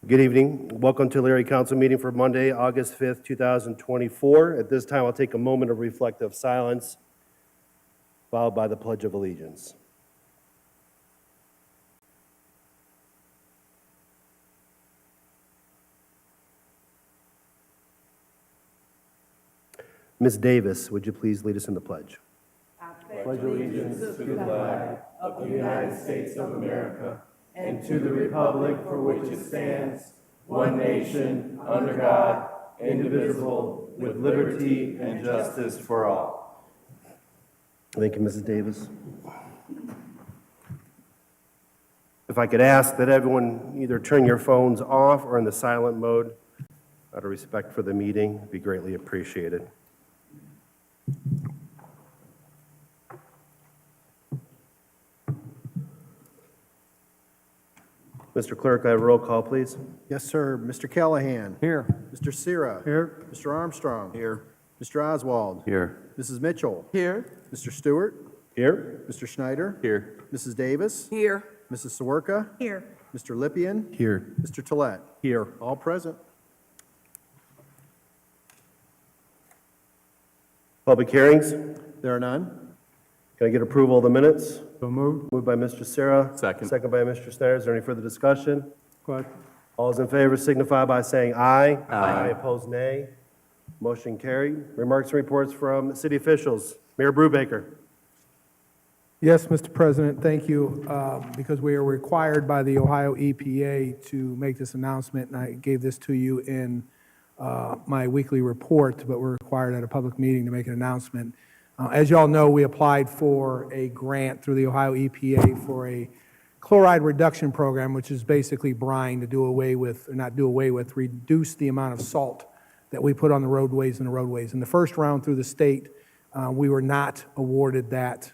Good evening. Welcome to Larry Council meeting for Monday, August 5th, 2024. At this time, I'll take a moment of reflective silence, followed by the Pledge of Allegiance. Ms. Davis, would you please lead us in the pledge? Pledge allegiance to the flag of the United States of America and to the republic for which it stands, one nation, under God, indivisible, with liberty and justice for all. Thank you, Mrs. Davis. If I could ask that everyone either turn your phones off or in the silent mode, out of respect for the meeting, it'd be greatly appreciated. Mr. Clerk, I have a roll call, please. Yes, sir. Mr. Callahan. Here. Mr. Sira. Here. Mr. Armstrong. Here. Mr. Oswald. Here. Mrs. Mitchell. Here. Mr. Stewart. Here. Mr. Schneider. Here. Mrs. Davis. Here. Mrs. Sawerka. Here. Mr. Lippian. Here. Mr. Tolet. Here. All present. Public hearings. There are none. Can I get approval of the minutes? So moved. Moved by Mr. Serra. Second. Second by Mr. Snyder. Is there any further discussion? Go ahead. All those in favor signify by saying aye. Aye. Opposed, nay. Motion carried. Remarks and reports from city officials. Mayor Brubaker. Yes, Mr. President, thank you. Because we are required by the Ohio EPA to make this announcement, and I gave this to you in my weekly report, but we're required at a public meeting to make an announcement. As you all know, we applied for a grant through the Ohio EPA for a chloride reduction program, which is basically brine to do away with, or not do away with, reduce the amount of salt that we put on the roadways. In the first round through the state, we were not awarded that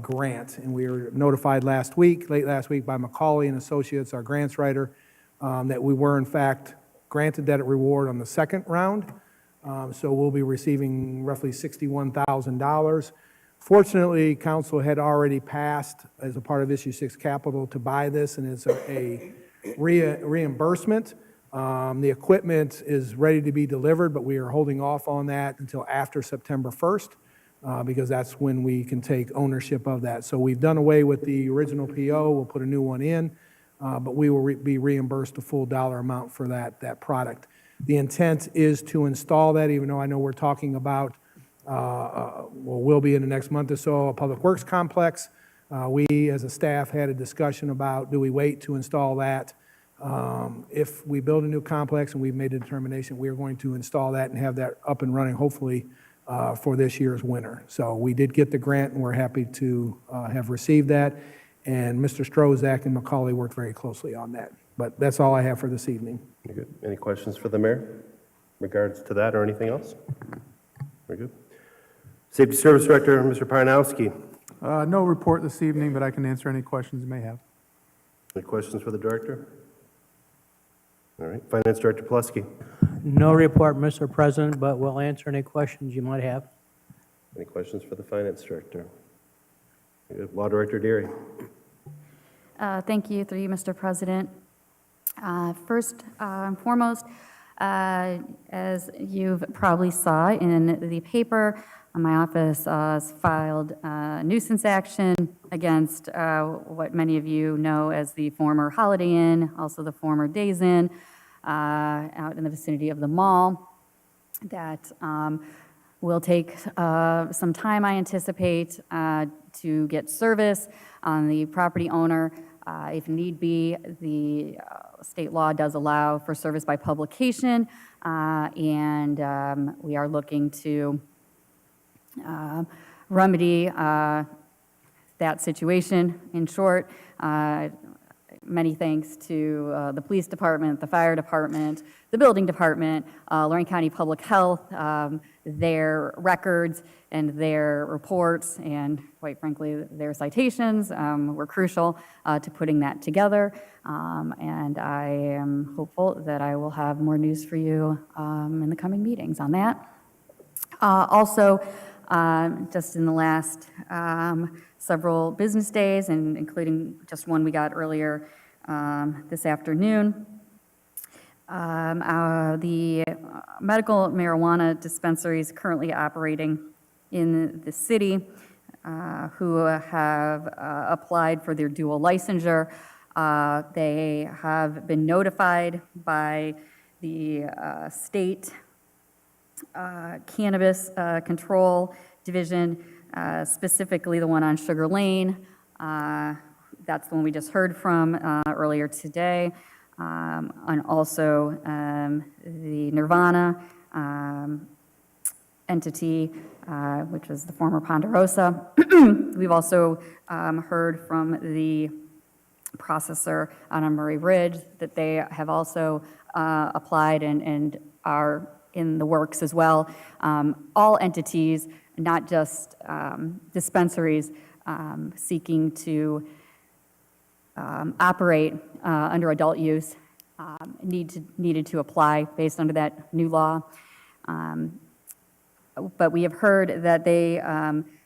grant, and we were notified late last week by Macaulay and Associates, our grants writer, that we were in fact granted that reward on the second round. So we'll be receiving roughly $61,000. Fortunately, council had already passed as a part of Issue 6 capital to buy this, and it's a reimbursement. The equipment is ready to be delivered, but we are holding off on that until after September 1st, because that's when we can take ownership of that. So we've done away with the original PO. We'll put a new one in, but we will be reimbursed the full dollar amount for that product. The intent is to install that, even though I know we're talking about, will be in the next month or so, a public works complex. We, as a staff, had a discussion about, do we wait to install that? If we build a new complex and we've made a determination, we are going to install that and have that up and running, hopefully, for this year's winter. So we did get the grant, and we're happy to have received that. And Mr. Strozak and Macaulay worked very closely on that. But that's all I have for this evening. Very good. Any questions for the mayor in regards to that or anything else? Very good. Safety Service Director, Mr. Parnowski. No report this evening, but I can answer any questions you may have. Any questions for the director? All right. Finance Director Pulaski. No report, Mr. President, but we'll answer any questions you might have. Any questions for the Finance Director? Very good. Law Director Deary. Thank you, through you, Mr. President. First and foremost, as you've probably saw in the paper, my office has filed a nuisance action against what many of you know as the former Holiday Inn, also the former Days Inn, out in the vicinity of the mall. That will take some time, I anticipate, to get service on the property owner. If need be, the state law does allow for service by publication, and we are looking to remedy that situation. In short, many thanks to the police department, the fire department, the building department, Lorraine County Public Health, their records and their reports, and quite frankly, their citations were crucial to putting that together. And I am hopeful that I will have more news for you in the coming meetings on that. Also, just in the last several business days, and including just one we got earlier this afternoon, The medical marijuana dispensaries currently operating in the city who have applied for their dual licensure. They have been notified by the state Cannabis Control Division, specifically the one on Sugar Lane. That's the one we just heard from earlier today. And also the Nirvana entity, which was the former Ponderosa. We've also heard from the processor on Murray Ridge that they have also applied and are in the works as well. All entities, not just dispensaries, seeking to operate under adult use needed to apply based under that new law. But we have heard that they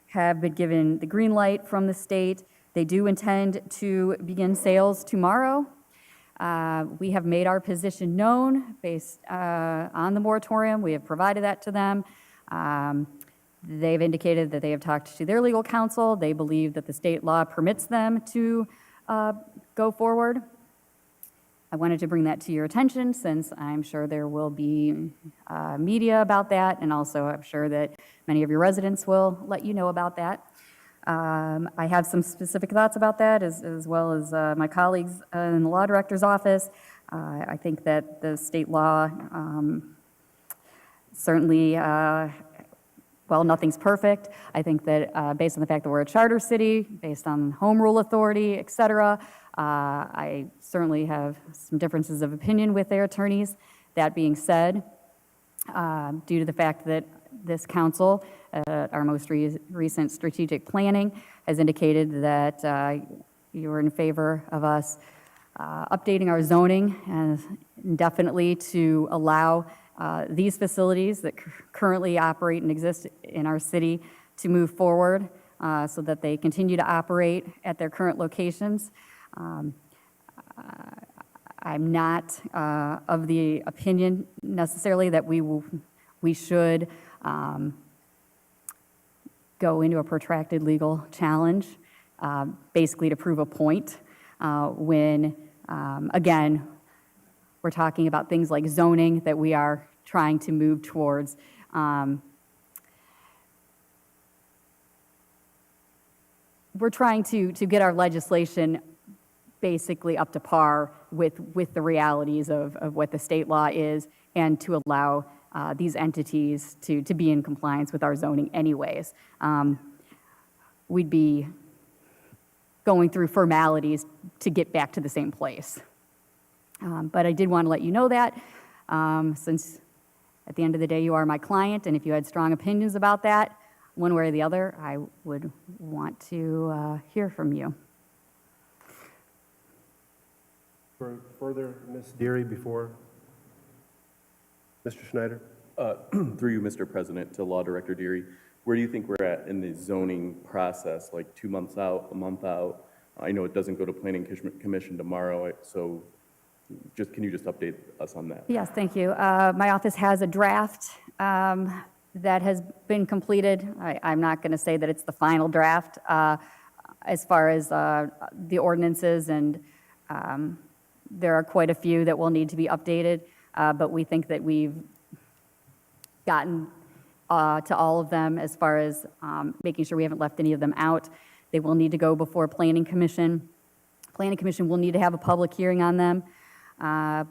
have been given the green light from the state. They do intend to begin sales tomorrow. We have made our position known based on the moratorium. We have provided that to them. They've indicated that they have talked to their legal counsel. They believe that the state law permits them to go forward. I wanted to bring that to your attention since I'm sure there will be media about that, and also I'm sure that many of your residents will let you know about that. I have some specific thoughts about that as well as my colleagues in the law director's office. I think that the state law certainly, well, nothing's perfect. I think that based on the fact that we're a charter city, based on home rule authority, et cetera, I certainly have some differences of opinion with their attorneys. That being said, due to the fact that this council, our most recent strategic planning, has indicated that you are in favor of us updating our zoning and indefinitely to allow these facilities that currently operate and exist in our city to move forward so that they continue to operate at their current locations. I'm not of the opinion necessarily that we should go into a protracted legal challenge, basically to prove a point, when, again, we're talking about things like zoning that we are trying to move towards. We're trying to get our legislation basically up to par with the realities of what the state law is, and to allow these entities to be in compliance with our zoning anyways. We'd be going through formalities to get back to the same place. But I did want to let you know that, since at the end of the day you are my client, and if you had strong opinions about that, one way or the other, I would want to hear from you. For further, Ms. Deary, before Mr. Schneider? Through you, Mr. President, to Law Director Deary, where do you think we're at in the zoning process, like 2 months out, a month out? I know it doesn't go to Planning Commission tomorrow, so can you just update us on that? Yes, thank you. My office has a draft that has been completed. I'm not going to say that it's the final draft as far as the ordinances, and there are quite a few that will need to be updated, but we think that we've gotten to all of them as far as making sure we haven't left any of them out. They will need to go before Planning Commission. Planning Commission will need to have a public hearing on them. I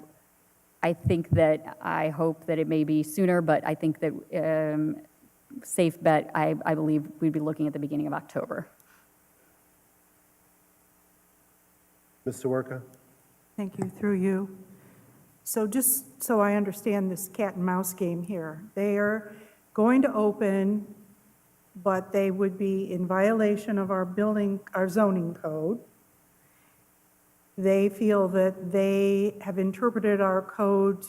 hope that it may be sooner, but I think that safe bet, I believe we'd be looking at the beginning of October. Ms. Sawerka? Thank you, through you. So just so I understand this cat and mouse game here, they are going to open, but they would be in violation of our zoning code. They feel that they have interpreted our code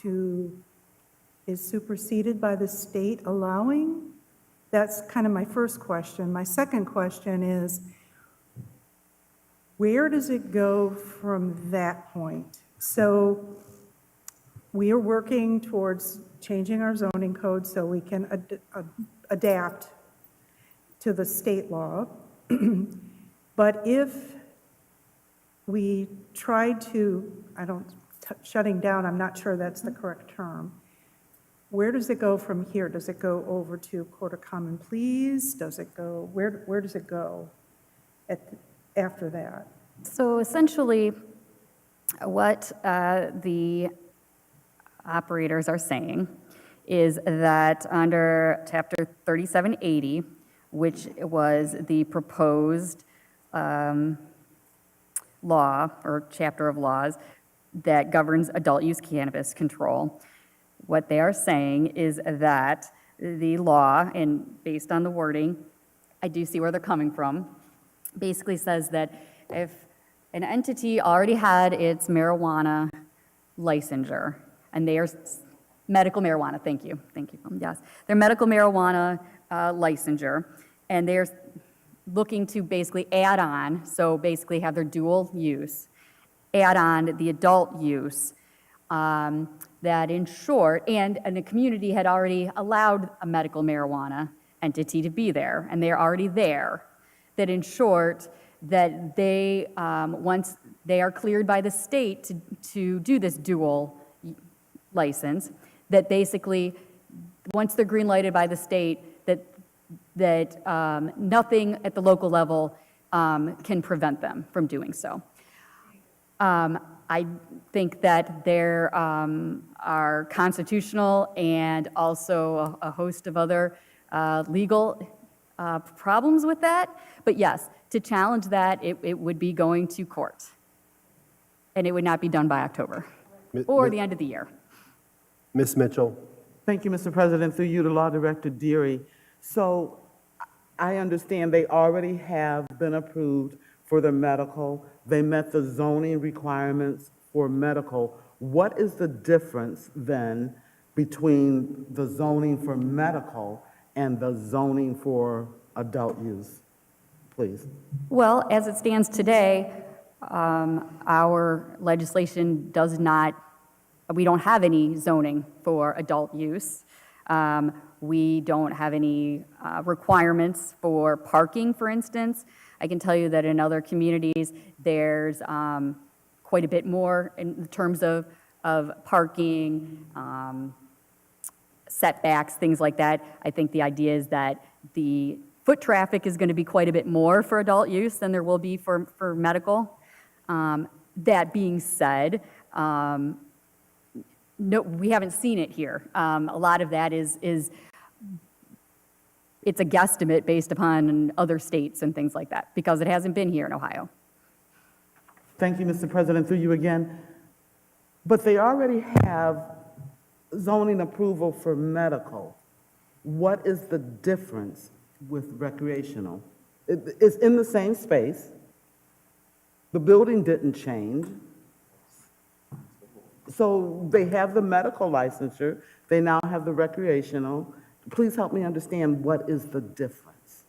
is superseded by the state allowing? That's kind of my first question. My second question is, where does it go from that point? So we are working towards changing our zoning code so we can adapt to the state law. But if we try to, shutting down, I'm not sure that's the correct term. Where does it go from here? Does it go over to Court of Common Pleas? Does it go, where does it go after that? So essentially, what the operators are saying is that under Chapter 3780, which was the proposed law or chapter of laws that governs adult use cannabis control, what they are saying is that the law, and based on the wording, I do see where they're coming from, basically says that if an entity already had its marijuana licensure, and they are medical marijuana, thank you, yes, their medical marijuana licensure, and they're looking to basically add on, so basically have their dual use, add on the adult use, that in short, and the community had already allowed a medical marijuana entity to be there, and they're already there, that in short, that they, once they are cleared by the state to do this dual license, that basically, once they're green lighted by the state, that nothing at the local level can prevent them from doing so. I think that there are constitutional and also a host of other legal problems with that. But yes, to challenge that, it would be going to court. And it would not be done by October or the end of the year. Ms. Mitchell? Thank you, Mr. President. Through you to Law Director Deary. So I understand they already have been approved for the medical. They met the zoning requirements for medical. What is the difference then between the zoning for medical and the zoning for adult use? Please. Well, as it stands today, our legislation does not, we don't have any zoning for adult use. We don't have any requirements for parking, for instance. I can tell you that in other communities, there's quite a bit more in terms of parking, setbacks, things like that. I think the idea is that the foot traffic is going to be quite a bit more for adult use than there will be for medical. That being said, no, we haven't seen it here. A lot of that is it's a guesstimate based upon other states and things like that, because it hasn't been here in Ohio. Thank you, Mr. President. Through you again. But they already have zoning approval for medical. What is the difference with recreational? It's in the same space. The building didn't change. So they have the medical licensure. They now have the recreational. Please help me understand what is the difference.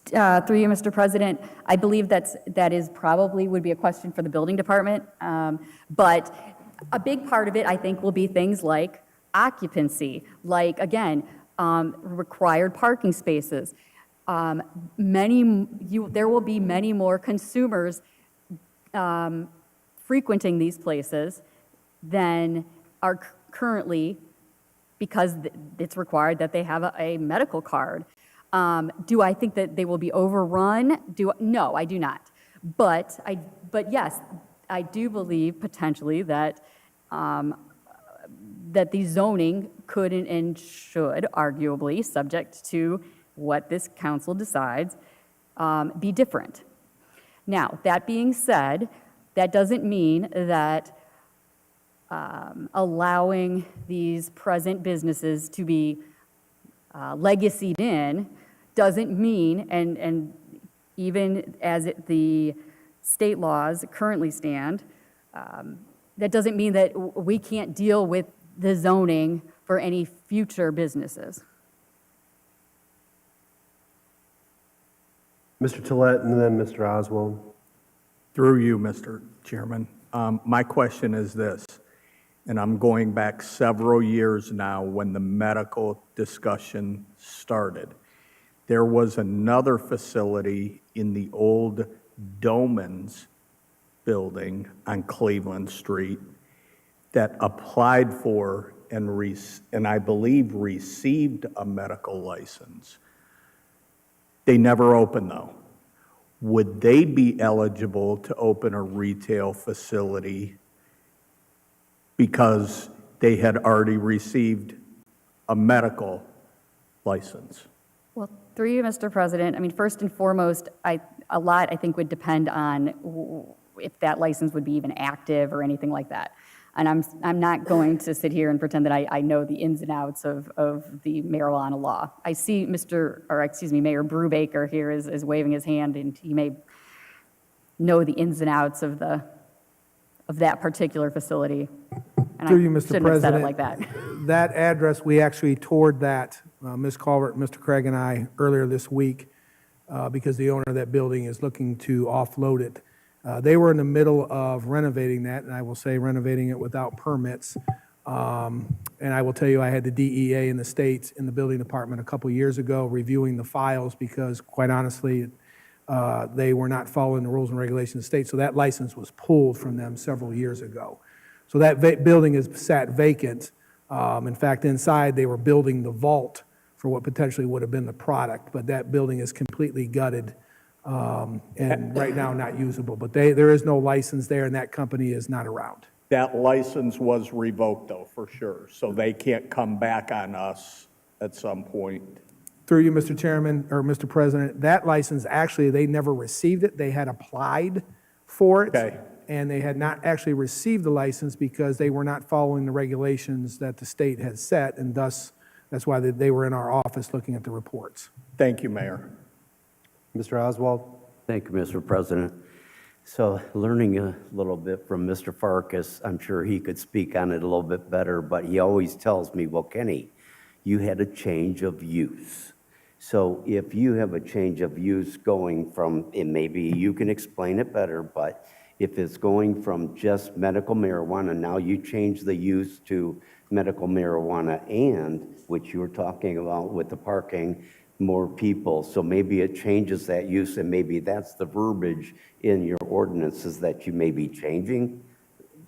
Through you, Mr. President, I believe that is probably would be a question for the building department. But a big part of it, I think, will be things like occupancy, like, again, required parking spaces. There will be many more consumers frequenting these places than are currently, because it's required that they have a medical card. Do I think that they will be overrun? No, I do not. But yes, I do believe potentially that that the zoning could and should, arguably, subject to what this council decides, be different. Now, that being said, that doesn't mean that allowing these present businesses to be legacied in doesn't mean, and even as the state laws currently stand, that doesn't mean that we can't deal with the zoning for any future businesses. Mr. Tolet and then Mr. Oswald. Through you, Mr. Chairman. My question is this, and I'm going back several years now when the medical discussion started. There was another facility in the old Domans building on Cleveland Street that applied for and I believe received a medical license. They never opened though. Would they be eligible to open a retail facility because they had already received a medical license? Well, through you, Mr. President, I mean, first and foremost, a lot, I think, would depend on if that license would be even active or anything like that. And I'm not going to sit here and pretend that I know the ins and outs of the marijuana law. I see Mayor Brubaker here is waving his hand, and he may know the ins and outs of that particular facility. And Through you, I Mr. shouldn't have said it President, like that. That address, we actually toured that, Ms. Calvert, Mr. Craig, and I, earlier this week, because the owner of that building is looking to offload it. They were in the middle of renovating that, and I will say renovating it without permits. And I will tell you, I had the DEA in the States in the building department a couple years ago reviewing the files because, quite honestly, they were not following the rules and regulations of the state. So that license was pulled from them several years ago. So that building is sat vacant. In fact, inside, they were building the vault for what potentially would have been the product, but that building is completely gutted and right now not usable. But there is no license there, and that company is not around. That license was revoked though, for sure, so they can't come back on us at some point. Through you, Mr. Chairman, or Mr. President, that license, actually, they never received it. They had applied for it. Okay. And they had not actually received the license because they were not following the regulations that the state had set, and thus, that's why they were in our office looking at the reports. Thank you, Mayor. Mr. Oswald? Thank you, Mr. President. So learning a little bit from Mr. Farkas, I'm sure he could speak on it a little bit better, but he always tells me, well, Kenny, you had a change of use. So if you have a change of use going from, and maybe you can explain it better, but if it's going from just medical marijuana, now you change the use to medical marijuana and, which you were talking about with the parking, more people. So maybe it changes that use, and maybe that's the verbiage in your ordinances that you may be changing.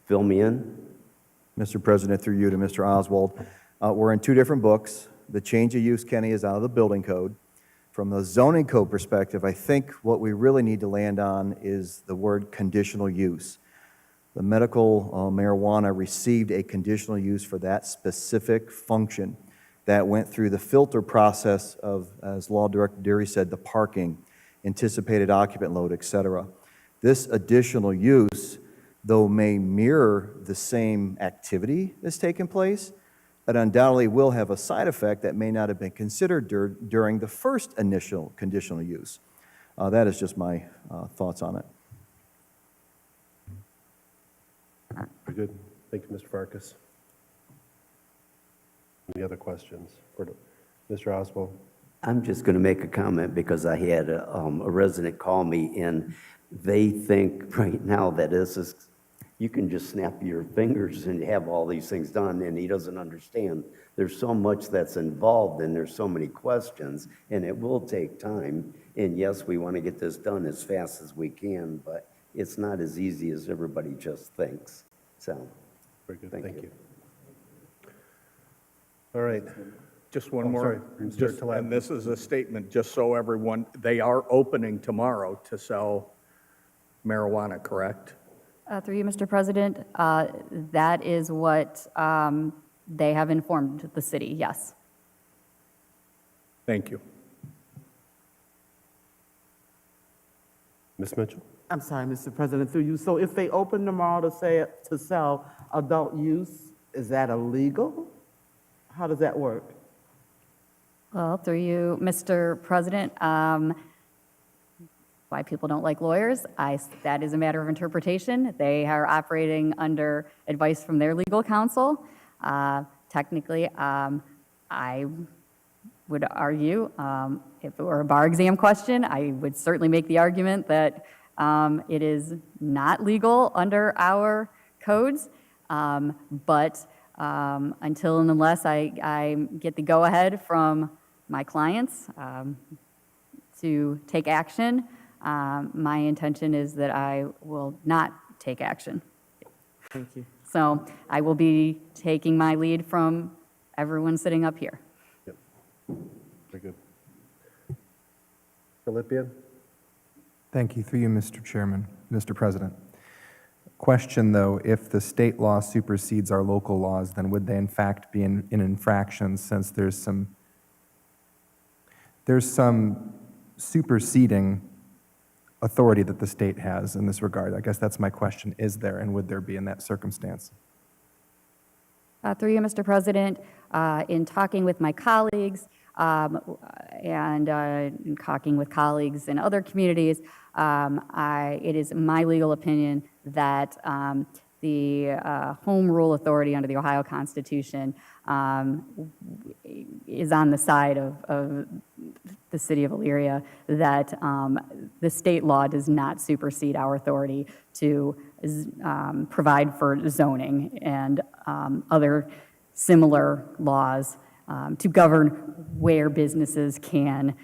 Fill me in. Mr. President, through you to Mr. Oswald, we're in two different books. The change of use, Kenny, is out of the building code. From the zoning code perspective, I think what we really need to land on is the word conditional use. The medical marijuana received a conditional use for that specific function that went through the filter process of, as Law Director Deary said, the parking, anticipated occupant load, et cetera. This additional use, though may mirror the same activity that's taken place, it undoubtedly will have a side effect that may not have been considered during the first initial conditional use. That is just my thoughts on it. Very good. Thank you, Mr. Farkas. Any other questions for Mr. Oswald? I'm just going to make a comment because I had a resident call me, and they think right now that this is, you can just snap your fingers and have all these things done, and he doesn't understand. There's so much that's involved, and there's so many questions, and it will take time. And yes, we want to get this done as fast as we can, but it's not as easy as everybody just thinks. So, Very good. Thank Thank you. you. All right. Just one Oh, more. sorry, Mr. Just- Tlaib. And this is a statement, just so everyone, they are opening tomorrow to sell marijuana, correct? Through you, Mr. President, that is what they have informed the city, yes. Thank you. Ms. Mitchell? I'm sorry, Mr. President, through you. So if they open tomorrow to sell adult use, is that illegal? How does that work? Well, through you, Mr. President, why people don't like lawyers, that is a matter of interpretation. They are operating under advice from their legal counsel. Technically, I would argue, if it were a bar exam question, I would certainly make the argument that It is not legal under our codes, but until and unless I get the go-ahead from my clients to take action, my intention is that I will not take action. Thank you. So I will be taking my lead from everyone sitting up here. Very good. Philippian? Thank you. Through you, Mr. Chairman, Mr. President. Question, though, if the state law supersedes our local laws, then would they in fact be an infraction, since there's some superseding authority that the state has in this regard? I guess that's my question. Is there, and would there be in that circumstance? Through you, Mr. President, in talking with my colleagues and in talking with colleagues in other communities, it is my legal opinion that the home rule authority under the Ohio Constitution is on the side of the city of Elyria, that the state law does not supersede our authority to provide for zoning and other similar laws to govern where businesses can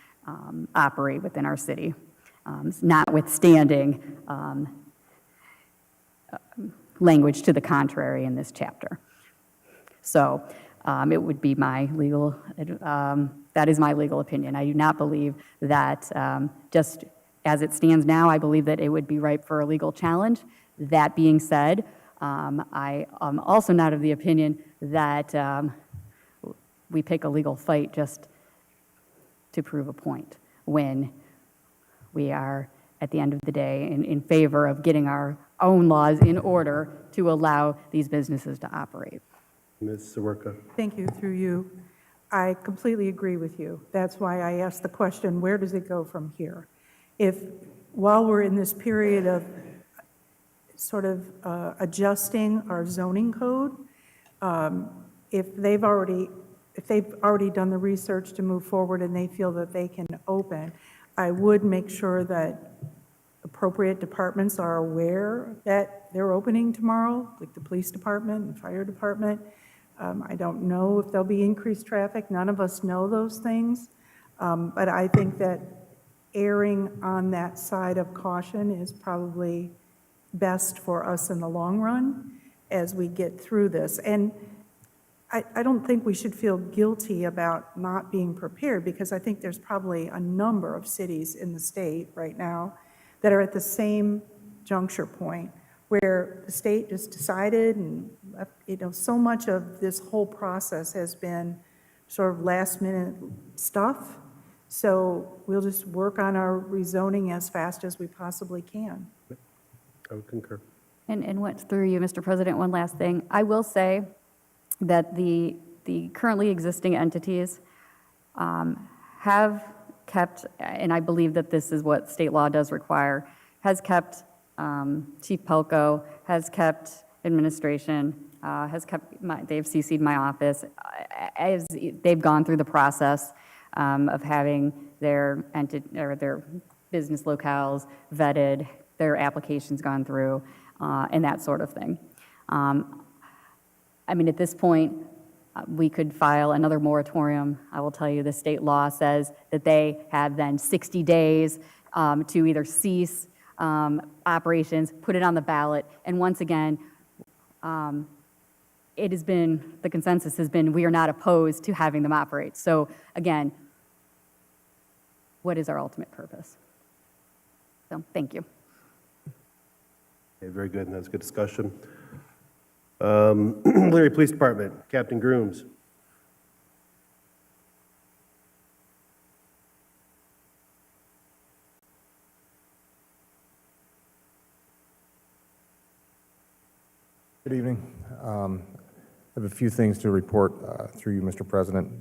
operate within our city, notwithstanding language to the contrary in this chapter. So it would be my legal, that is my legal opinion. I do not believe that just as it stands now, I believe that it would be ripe for a legal challenge. That being said, I am also not of the opinion that we pick a legal fight just to prove a point when we are, at the end of the day, in favor of getting our own laws in order to allow these businesses to operate. Ms. Sawerka? Thank you, through you. I completely agree with you. That's why I asked the question, where does it go from here? If, while we're in this period of sort of adjusting our zoning code, if they've already done the research to move forward and they feel that they can open, I would make sure that appropriate departments are aware that they're opening tomorrow, like the police department and fire department. I don't know if there'll be increased traffic. None of us know those things. But I think that erring on that side of caution is probably best for us in the long run as we get through this. And I don't think we should feel guilty about not being prepared, because I think there's probably a number of cities in the state right now that are at the same juncture point where the state just decided, and so much of this whole process has been sort of last minute stuff. So we'll just work on our rezoning as fast as we possibly can. I would concur. And what, through you, Mr. President, one last thing. I will say that the currently existing entities have kept, and I believe that this is what state law does require, has kept Chief Pelko, has kept administration, has kept, they've CC'd my office, as they've gone through the process of having their business locales vetted, their applications gone through, and that sort of thing. I mean, at this point, we could file another moratorium. I will tell you, the state law says that they have then 60 days to either cease operations, put it on the ballot, and once again, it has been, the consensus has been, we are not opposed to having them operate. So again, what is our ultimate purpose? So, thank you. Okay, very good, and that's a good discussion. Elyria Police Department, Captain Grooms. Good evening. I have a few things to report through you, Mr. President.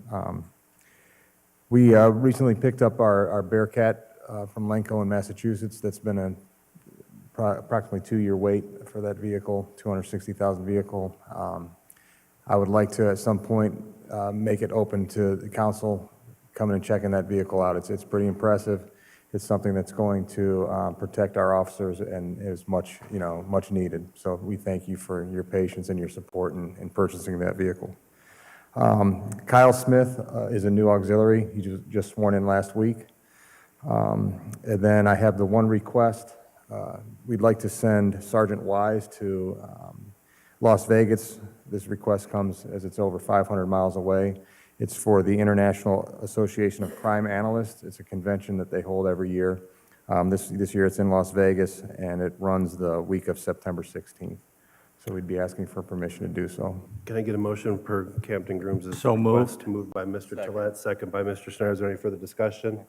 We recently picked up our Bearcat from Lenco in Massachusetts. That's been a approximately 2-year wait for that vehicle, 260,000 vehicle. I would like to, at some point, make it open to the council coming and checking that vehicle out. It's pretty impressive. It's something that's going to protect our officers and is much, much needed. So we thank you for your patience and your support in purchasing that vehicle. Kyle Smith is a new auxiliary. He just sworn in last week. And then I have the one request. We'd like to send Sergeant Wise to Las Vegas. This request comes as it's over 500 miles away. It's for the International Association of Crime Analysts. It's a convention that they hold every year. This year it's in Las Vegas, and it runs the week of September 16th. So we'd be asking for permission to do so. Can I get a motion per Captain Grooms' So moved. request? Moved by Mr. Tolet, second by Mr. Schneider. Is there any further discussion?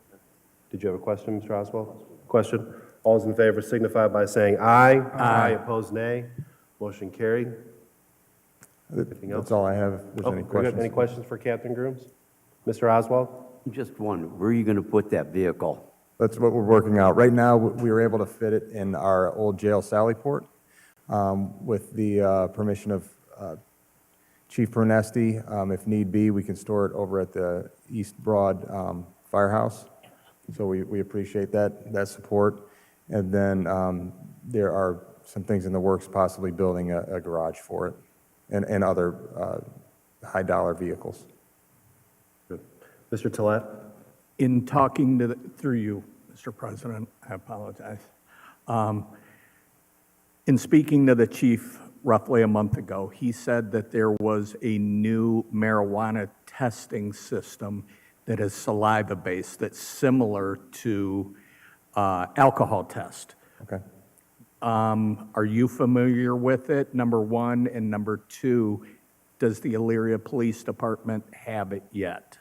Did you have a question, Mr. Oswald? Question? All those in favor signify by saying aye. Aye. Opposed, nay. Motion carried. Anything else? That's all I have. If there's any We're good. questions. Any questions for Captain Grooms? Mr. Oswald? Just one, where are you going to put that vehicle? That's what we're working out. Right now, we were able to fit it in our old jail Sallyport with the permission of Chief Pernesti. If need be, we can store it over at the East Broad Firehouse. So we appreciate that support. And then there are some things in the works, possibly building a garage for it and other high-dollar vehicles. Good. Mr. Tolet? In talking to, through you, Mr. President, I apologize. In speaking to the chief roughly a month ago, he said that there was a new marijuana testing system that is saliva-based that's similar to alcohol test. Okay. Are you familiar with it, number one? And number two, does the Elyria Police Department have it yet?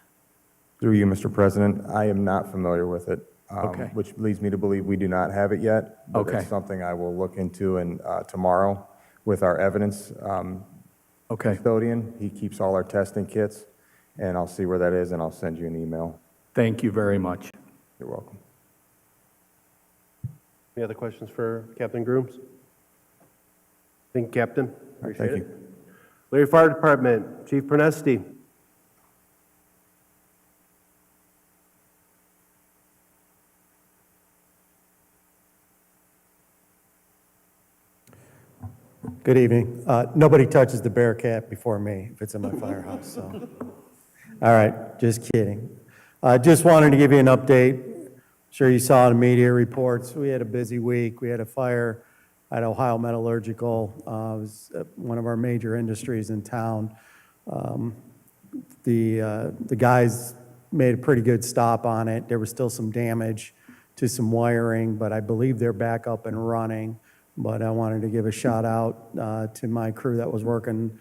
Through you, Mr. President, I am not familiar with it, Okay. which leads me to believe we do not have it yet. But Okay. it's something I will look into tomorrow with our evidence Okay, custodian. He keeps all our testing kits, and I'll see where that is, and I'll send you an email. thank you very much. You're welcome. Any other questions for Captain Grooms? Thank you, Captain. All right, Appreciate thank it. you. Elyria Fire Department, Chief Pernesti. Good evening. Nobody touches the Bearcat before me if it's in my firehouse, so. All right, just kidding. Just wanted to give you an update. Sure you saw in the media reports, we had a busy week. We had a fire at Ohio Metallurgical. It was one of our major industries in town. The guys made a pretty good stop on it. There was still some damage to some wiring, but I believe they're back up and running. But I wanted to give a shout out to my crew that was working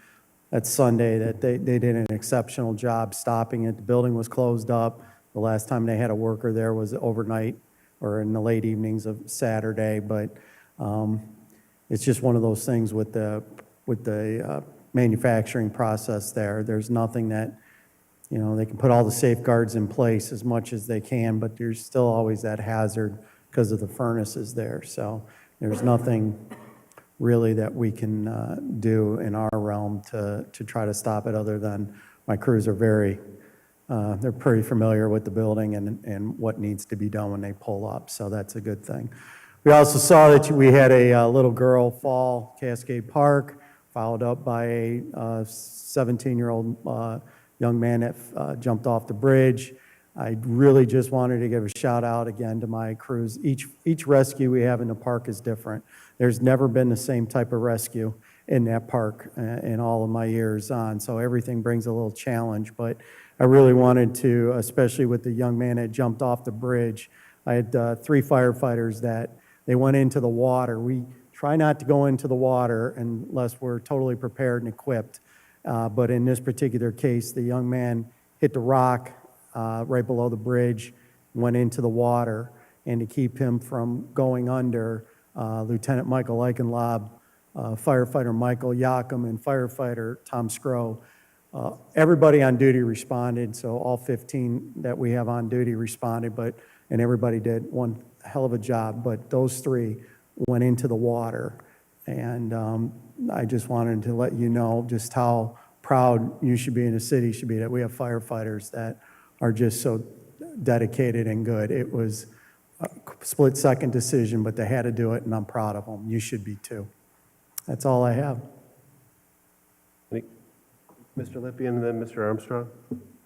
that Sunday, that they did an exceptional job stopping it. The building was closed up. The last time they had a worker there was overnight or in the late evenings of Saturday. But it's just one of those things with the manufacturing process there. There's nothing that, they can put all the safeguards in place as much as they can, but there's still always that hazard because of the furnaces there. So there's nothing really that we can do in our realm to try to stop it, other than my crews are they're pretty familiar with the building and what needs to be done when they pull up, so that's a good thing. We also saw that we had a little girl fall Cascade Park, followed up by a 17-year-old young man that jumped off the bridge. I really just wanted to give a shout out again to my crews. Each rescue we have in the park is different. There's never been the same type of rescue in that park in all of my years on, so everything brings a little challenge. But I really wanted to, especially with the young man that jumped off the bridge, I had 3 firefighters that they went into the water. We try not to go into the water unless we're totally prepared and equipped. But in this particular case, the young man hit the rock right below the bridge, went into the water, and to keep him from going under, Lieutenant Michael Eichenlob, firefighter Michael Yakum, and firefighter Tom Scrow, everybody on duty responded, so all 15 that we have on duty responded, and everybody did one hell of a job, but those 3 went into the water, and I just wanted to let you know just how proud you should be in the city should be that we have firefighters that are just so dedicated and good. It was split-second decision, but they had to do it, and I'm proud of them. You should be too. That's all I have. Mr. Lippian and then Mr. Armstrong.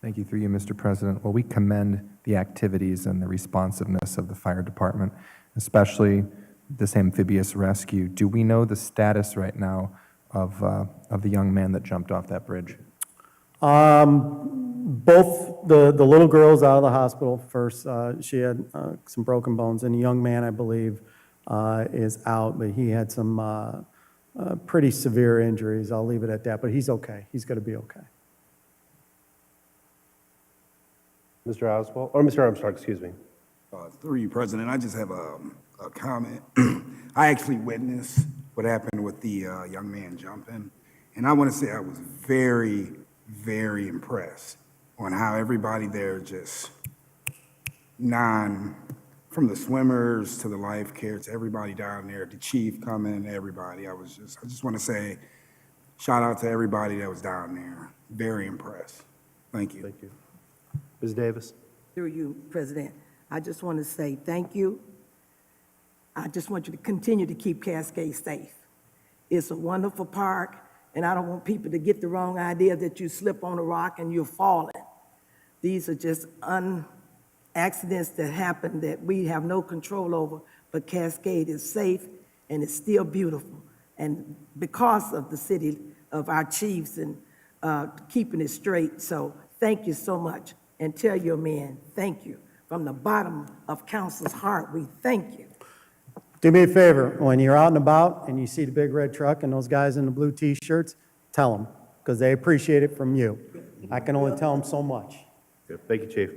Thank you, through you, Mr. President. Well, we commend the activities and the responsiveness of the fire department, especially this amphibious rescue. Do we know the status right now of the young man that jumped off that bridge? Both the little girl's out of the hospital first. She had some broken bones, and the young man, I believe, is out, but he had some pretty severe injuries. I'll leave it at that, but he's okay. He's going to be okay. Mr. Oswald, or Mr. Armstrong, excuse me. Through you, President, I just have a comment. I actually witnessed what happened with the young man jumping, and I want to say I was very, very impressed on how everybody there just from the swimmers to the life care to everybody down there, the chief coming, everybody. I just want to say shout out to everybody that was down there. Very impressed. Thank you. Thank you. Ms. Davis. Through you, President, I just want to say thank you. I just want you to continue to keep Cascade safe. It's a wonderful park, and I don't want people to get the wrong idea that you slip on a rock and you're falling. These are just accidents that happen that we have no control over, but Cascade is safe and it's still beautiful. And because of the city, of our chiefs and keeping it straight. So thank you so much. And tell your men, thank you. From the bottom of council's heart, we thank you. Do me a favor, when you're out and about and you see the big red truck and those guys in the blue T-shirts, tell them, because they appreciate it from you. I can only tell them so much. Good. Thank you, Chief.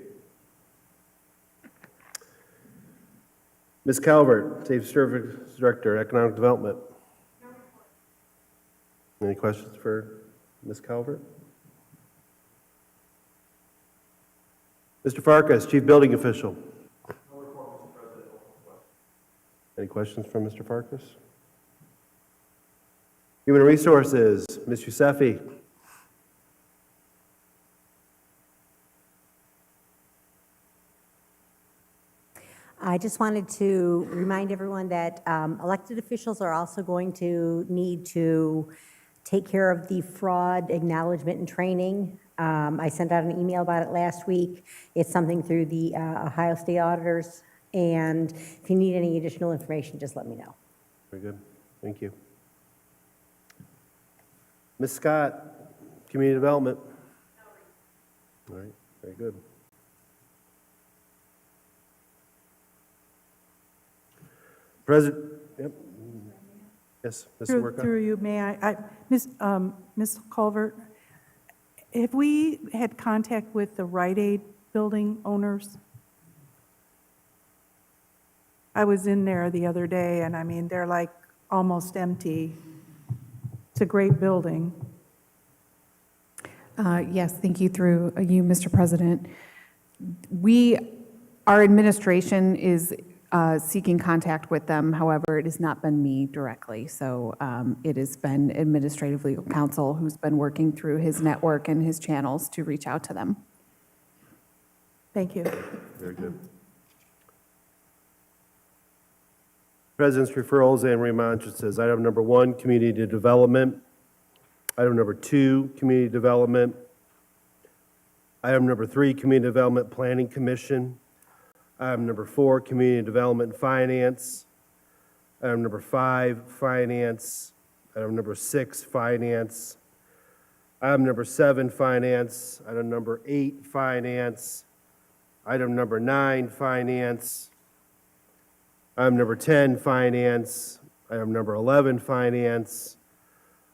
Ms. Calvert, Safe Service Director, Economic Development. Any questions for Ms. Calvert? Mr. Farkas, Chief Building Official. Any questions from Mr. Farkas? Human Resources, Ms. Yousefi. I just wanted to remind everyone that elected officials are also going to need to take care of the fraud acknowledgement and training. I sent out an email about it last week. It's something through the Ohio State Auditors. And if you need any additional information, just let me know. Very good. Thank you. Ms. Scott, Community Development. All right. Very good. President, yep. Yes, Ms. Worka. Through you, may I Ms. Culvert, have we had contact with the Rite Aid building owners? I was in there the other day, and I mean, they're like almost empty. It's a great building. Yes, thank you, through you, Mr. President. Our administration is seeking contact with them. However, it has not been me directly. So it has been administrative legal counsel who's been working through his network and his channels to reach out to them. Thank you. Very good. President's referrals and remonstrances. Item number 1, community development. Item number 2, community development. Item number 3, community development planning commission. Item number 4, community development finance. Item number 5, finance. Item number 6, finance. Item number 7, finance. Item number 8, finance. Item number 9, finance. Item number 10, finance. Item number 11, finance.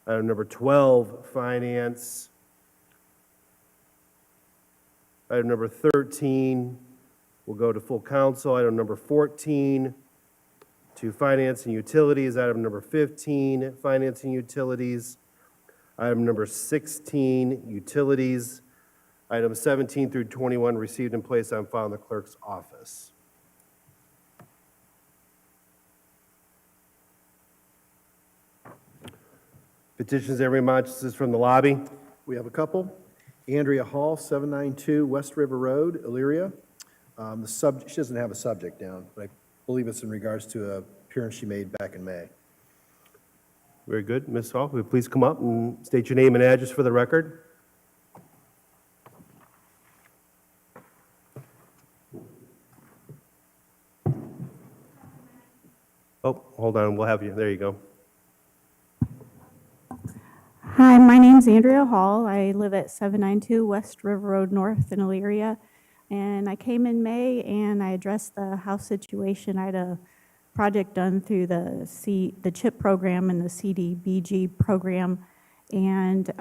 Item number 12, finance. Item number 13 will go to full council. Item number 14 to finance and utilities. Item number 15, finance and utilities. Item number 16, utilities. Items 17 through 21 received and placed on file in the clerk's office. Petitions and remonstrances from the lobby. We have a couple. Andrea Hall, 792 West River Road, Elyria. She doesn't have a subject down, but I believe it's in regards to a appearance she made back in May. Very good. Ms. Hall, will you please come up and state your name and address for the record? Oh, hold on, we'll have you. There you go. Hi, my name's Andrea Hall. I live at 792 West River Road North in Elyria. And I came in May and I addressed the house situation. I had a project done through the CHIP program and the CDBG program. And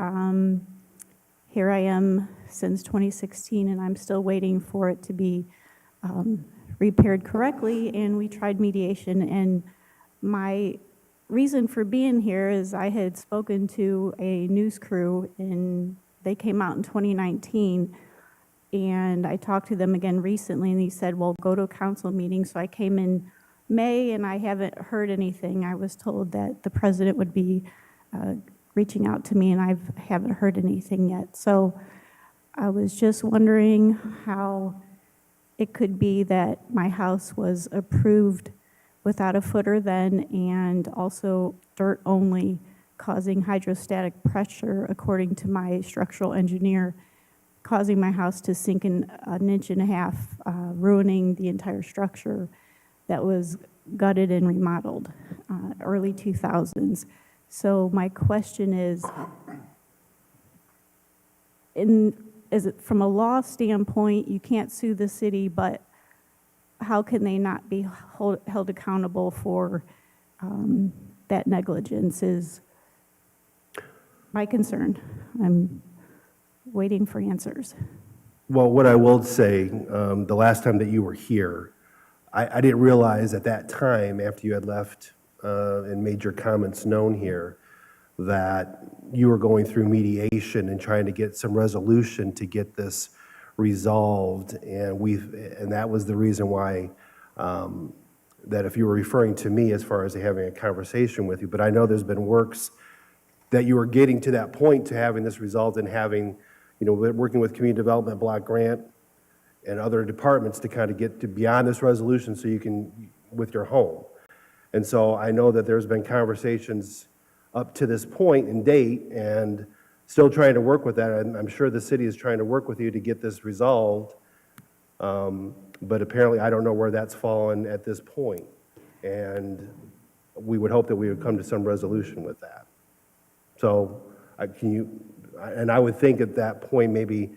here I am since 2016, and I'm still waiting for it to be repaired correctly. And we tried mediation, and my reason for being here is I had spoken to a news crew, and they came out in 2019, and I talked to them again recently, and he said, well, go to a council meeting. So I came in May, and I haven't heard anything. I was told that the president would be reaching out to me, and I haven't heard anything yet. So I was just wondering how it could be that my house was approved without a footer then, and also dirt only, causing hydrostatic pressure, according to my structural engineer, causing my house to sink in 1.5 inches, ruining the entire structure that was gutted and remodeled, early 2000s. So my question is it from a law standpoint, you can't sue the city, but how can they not be held accountable for that negligence is my concern. I'm waiting for answers. Well, what I will say, the last time that you were here, I didn't realize at that time, after you had left and made your comments known here, that you were going through mediation and trying to get some resolution to get this resolved, and that was the reason why, that if you were referring to me as far as having a conversation with you, but I know there's been works that you were getting to that point to having this resolved and having, working with Community Development Block Grant and other departments to kind of get to beyond this resolution so you can, with your home. And so I know that there's been conversations up to this point and date, and still trying to work with that. And I'm sure the city is trying to work with you to get this resolved. But apparently, I don't know where that's fallen at this point. And we would hope that we would come to some resolution with that. So and I would think at that point, maybe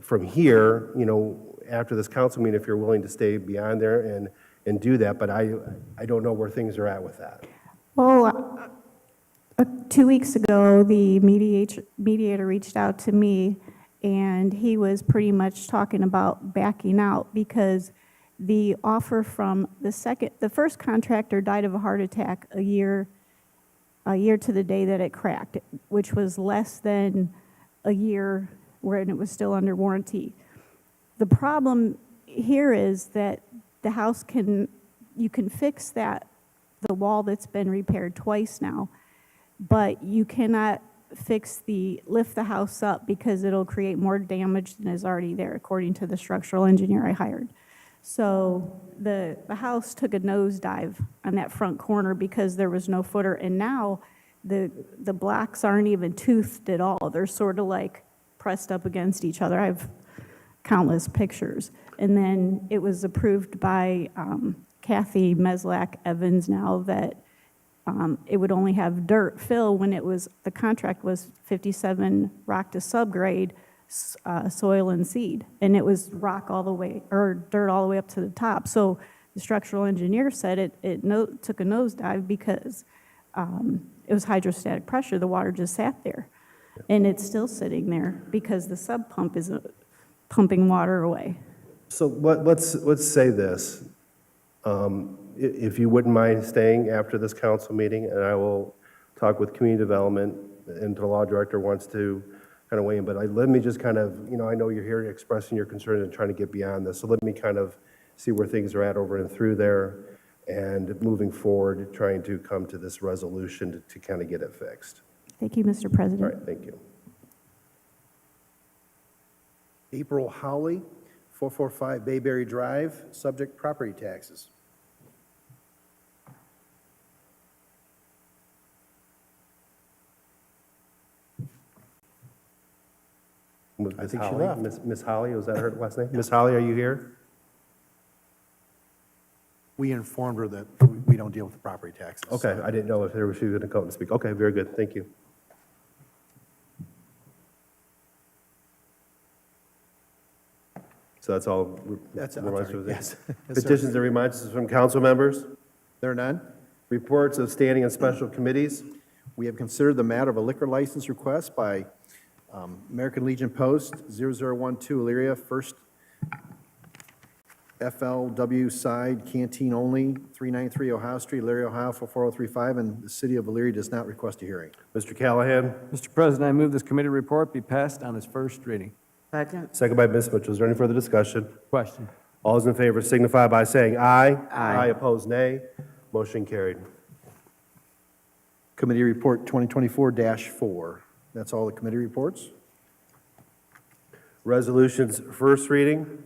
from here, after this council meeting, if you're willing to stay beyond there and do that, but I don't know where things are at with that. Well, 2 weeks ago, the mediator reached out to me, and he was pretty much talking about backing out because the offer from the first contractor died of a heart attack a year to the day that it cracked, which was less than a year when it was still under warranty. The problem here is that the house you can fix the wall that's been repaired twice now, but you cannot lift the house up because it'll create more damage than is already there, according to the structural engineer I hired. So the house took a nosedive on that front corner because there was no footer, and now the blocks aren't even toothed at all. They're sort of like pressed up against each other. I have countless pictures. And then it was approved by Kathy Meslak Evans now that it would only have dirt fill when the contract was 57 rock to subgrade soil and seed, and it was rock all the way, or dirt all the way up to the top. So the structural engineer said it took a nosedive because it was hydrostatic pressure. The water just sat there, and it's still sitting there because the sub pump is pumping water away. So let's say this. If you wouldn't mind staying after this council meeting, and I will talk with community development, and the law director wants to kind of weigh in, but let me just kind of, I know you're here expressing your concern and trying to get beyond this, so let me kind of see where things are at over and through there, and moving forward, trying to come to this resolution to kind of get it fixed. Thank you, Mr. President. All right, thank you. April Howley, 445 Bayberry Drive, subject property taxes. I think she left. Miss Holly, was that her last name? Miss Holly, are you here? We informed her that we don't deal with the property taxes. Okay, I didn't know if she was going to come and speak. Okay, very good, thank you. So that's all? That's it, I'm reminders sorry. of the- Yes. Yes, sir. Petitions and reminders from council members? There are none. Reports of standing and special committees? We have considered the matter of a liquor license request by American Legion Post 0012 Elyria, First FLW Side Canteen Only, 393 Ohio Street, Elyria, Ohio 44035, and the city of Elyria does not request a hearing. Mr. Callahan? Mr. President, I move this committee report be passed on its first reading. Second? Second by Ms. Mitchell. Is there any further discussion? Question. All those in favor signify by saying aye. Aye. Opposed, nay. Motion carried. Committee Report 2024-4. That's all the committee reports. Resolutions, first reading.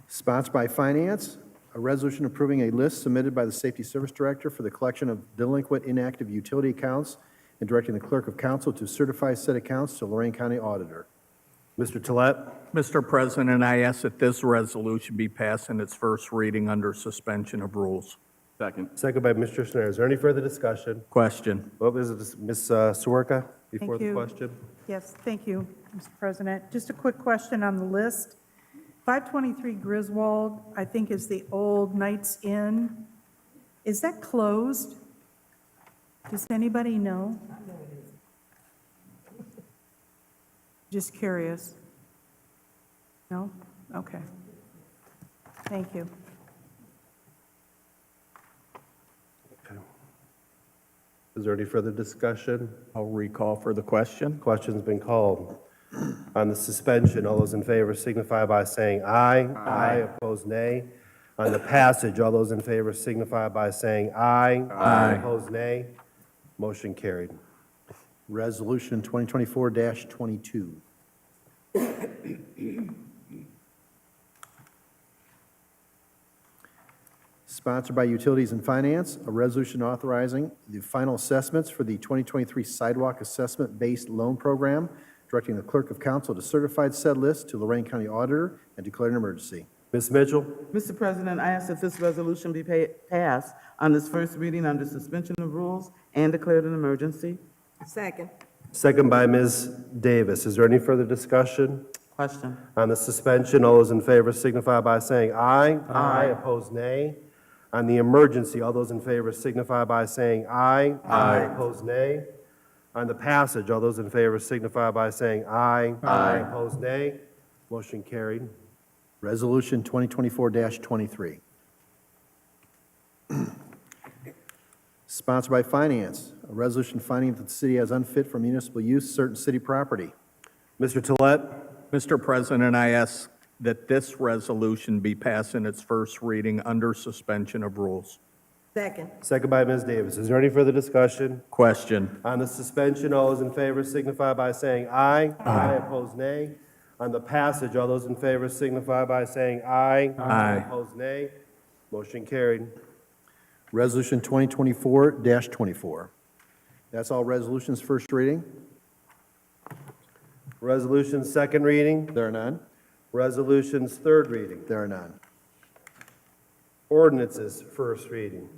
Sponsored by Finance, a resolution approving a list submitted by the Safety Service Director for the collection of delinquent inactive utility accounts and directing the Clerk of Council to certify said accounts to Lorraine County Auditor. Mr. Tolet. Mr. President, I ask that this resolution be passed in its first reading under suspension of rules. Second. Second by Mr. Schneider. Is there any further discussion? Question. What was it, Ms. Sawerka, before Thank the you. question? Yes, thank you, Mr. President. Just a quick question on the list. 523 Griswold, I think, is the old Knights Inn. Is that closed? Does anybody know? Just curious. No? Okay. Thank you. Okay. Is there any further discussion? I'll recall for the question. Question's been called. On the suspension, all those in favor signify by saying aye. Aye. Opposed, nay. On the passage, all those in favor signify by saying aye. Aye. Opposed, nay. Motion carried. Resolution 2024-22. Sponsored by Utilities and Finance, a resolution authorizing the final assessments for the 2023 Sidewalk Assessment-Based Loan Program, directing the Clerk of Council to certify said list to Lorraine County Auditor and declare an emergency. Ms. Mitchell? Mr. President, I ask that this resolution be passed on its first reading under suspension of rules and declared an emergency. Second. Second by Ms. Davis. Is there any further discussion? Question. On the suspension, all those in favor signify by saying aye. Aye. Opposed, nay. On the emergency, all those in favor signify by saying aye. Aye. Opposed, nay. On the passage, all those in favor signify by saying aye. Aye. Opposed, nay. Motion carried. Resolution 2024-23. Sponsored by Finance, a resolution finding that the city has unfit for municipal use certain city property. Mr. Tolet. Mr. President, I ask that this resolution be passed in its first reading under suspension of rules. Second. Second by Ms. Davis. Is there any further discussion? Question. On the suspension, all those in favor signify by saying aye. Aye. Opposed, nay. On the passage, all those in favor signify by saying aye. Aye. Opposed, nay. Motion carried. Resolution 2024-24. That's all resolutions first reading. Resolutions second reading. There are none. Resolutions third reading. There are none. Ordinances first reading.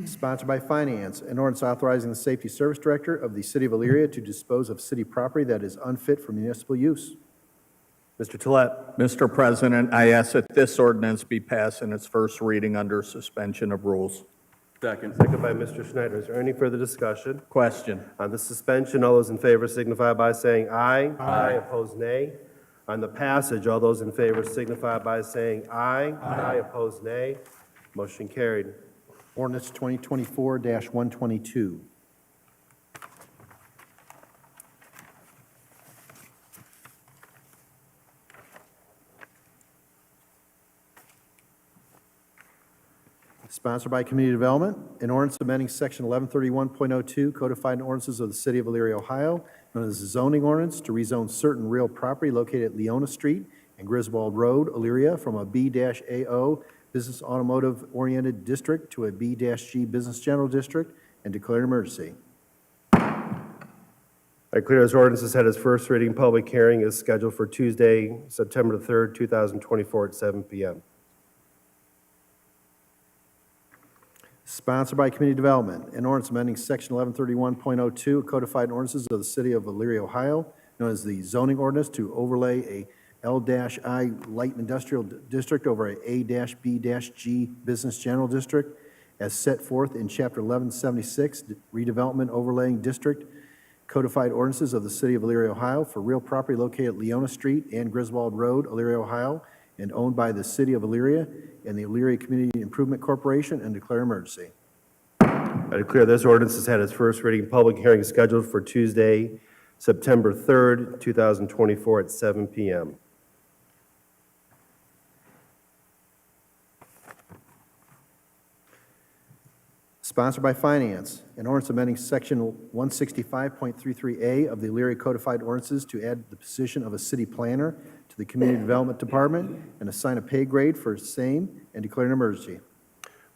Sponsored by Finance, an ordinance authorizing the Safety Service Director of the City of Elyria to dispose of city property that is unfit for municipal use. Mr. Tolet. Mr. President, I ask that this ordinance be passed in its first reading under suspension of rules. Second. Second by Mr. Schneider. Is there any further discussion? Question. On the suspension, all those in favor signify by saying aye. Aye. Opposed, nay. On the passage, all those in favor signify by saying aye. Aye. Opposed, nay. Motion carried. Ordinance 2024-122. Sponsored by Community Development, an ordinance amending Section 1131.02 codified ordinances of the City of Elyria, Ohio, known as the zoning ordinance to rezone certain real property located at Leona Street and Griswold Road, Elyria, from a B-AO Business Automotive Oriented District to a B-G Business General District and declare an emergency. I declare this ordinance has had its first reading. Public hearing is scheduled for Tuesday, September the 3rd, 2024 at 7 p.m. Sponsored by Community Development, an ordinance amending Section 1131.02 codified ordinances of the City of Elyria, Ohio, known as the zoning ordinance to overlay a L-I light industrial district over a A-B-G business general district as set forth in Chapter 1176 redevelopment overlaying district codified ordinances of the City of Elyria, Ohio for real property located at Leona Street and Griswold Road, Elyria, Ohio, and owned by the City of Elyria and the Elyria Community Improvement Corporation, and declare emergency. I declare this ordinance has had its first reading. Public hearing is scheduled for Tuesday, September 3rd, 2024 at 7 p.m. Sponsored by Finance, an ordinance amending Section 165.33A of the Elyria Codified Ordinances to add the position of a city planner to the Community Development Department and assign a pay grade for same and declare an emergency.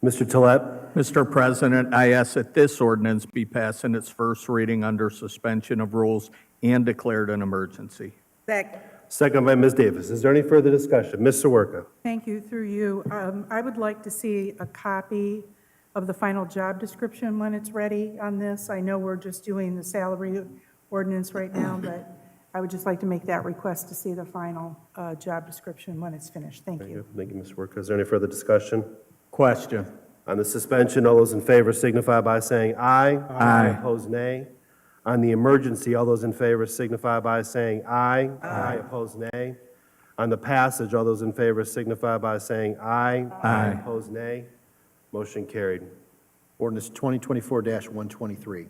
Mr. Tolet. Mr. President, I ask that this ordinance be passed in its first reading under suspension of rules and declared an emergency. Second. Second by Ms. Davis. Is there any further discussion? Ms. Sawerka. Thank you, through you. I would like to see a copy of the final job description when it's ready on this. I know we're just doing the salary ordinance right now, but I would just like to make that request to see the final job description when it's finished. Thank you. Thank you, Ms. Sawerka. Is there any further discussion? Question. On the suspension, all those in favor signify by saying aye. Aye. Opposed, nay. On the emergency, all those in favor signify by saying aye. Aye. Opposed, nay. On the passage, all those in favor signify by saying aye. Aye. Opposed, nay. Motion carried. Ordinance 2024-123.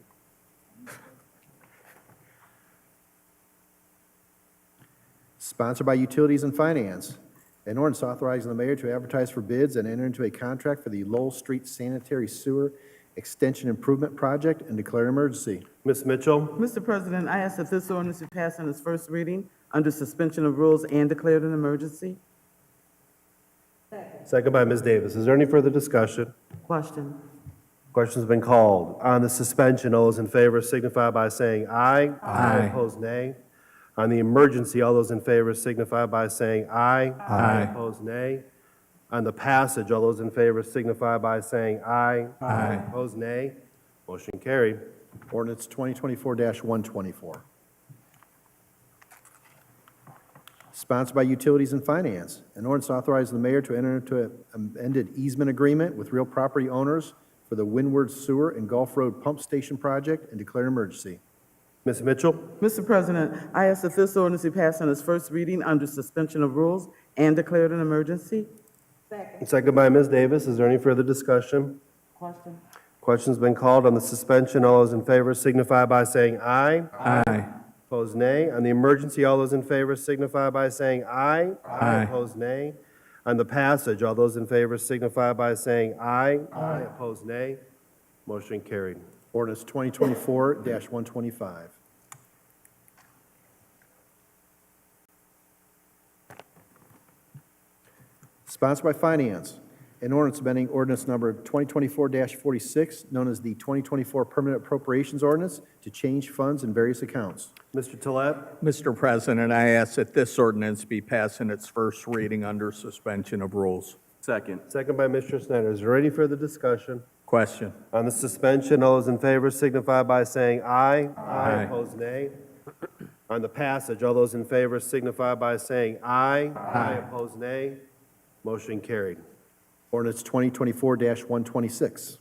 Sponsored by Utilities and Finance, an ordinance authorizing the mayor to advertise for bids and enter into a contract for the Lowell Street Sanitary Sewer Extension Improvement Project and declare an emergency. Ms. Mitchell. Mr. President, I ask that this ordinance be passed on its first reading under suspension of rules and declared an emergency. Second by Ms. Davis. Is there any further discussion? Question. Question's been called. On the suspension, all those in favor signify by saying aye. Aye. Opposed, nay. On the emergency, all those in favor signify by saying aye. Aye. Opposed, nay. On the passage, all those in favor signify by saying aye. Aye. Opposed, nay. Motion carried. Ordinance 2024-124. Sponsored by Utilities and Finance, an ordinance authorizing the mayor to enter into an amended easement agreement with real property owners for the Windward Sewer and Gulf Road Pump Station Project and declare an emergency. Ms. Mitchell. Mr. President, I ask that this ordinance be passed on its first reading under suspension of rules and declared an emergency. Second by Ms. Davis. Is there any further discussion? Question. Question's been called. On the suspension, all those in favor signify by saying aye. Aye. Opposed, nay. On the emergency, all those in favor signify by saying aye. Aye. Opposed, nay. On the passage, all those in favor signify by saying aye. Aye. Opposed, nay. Motion carried. Ordinance 2024-125. Sponsored by Finance, an ordinance amending ordinance number 2024-46, known as the 2024 Permanent Appropriations Ordinance, to change funds in various accounts. Mr. Tolet. Mr. President, I ask that this ordinance be passed in its first reading under suspension of rules. Second. Second by Mr. Snyder. Is there any further discussion? Question. On the suspension, all those in favor signify by saying aye. Aye. Opposed, nay. On the passage, all those in favor signify by saying aye. Aye. Opposed, nay. Motion carried. Ordinance 2024-126.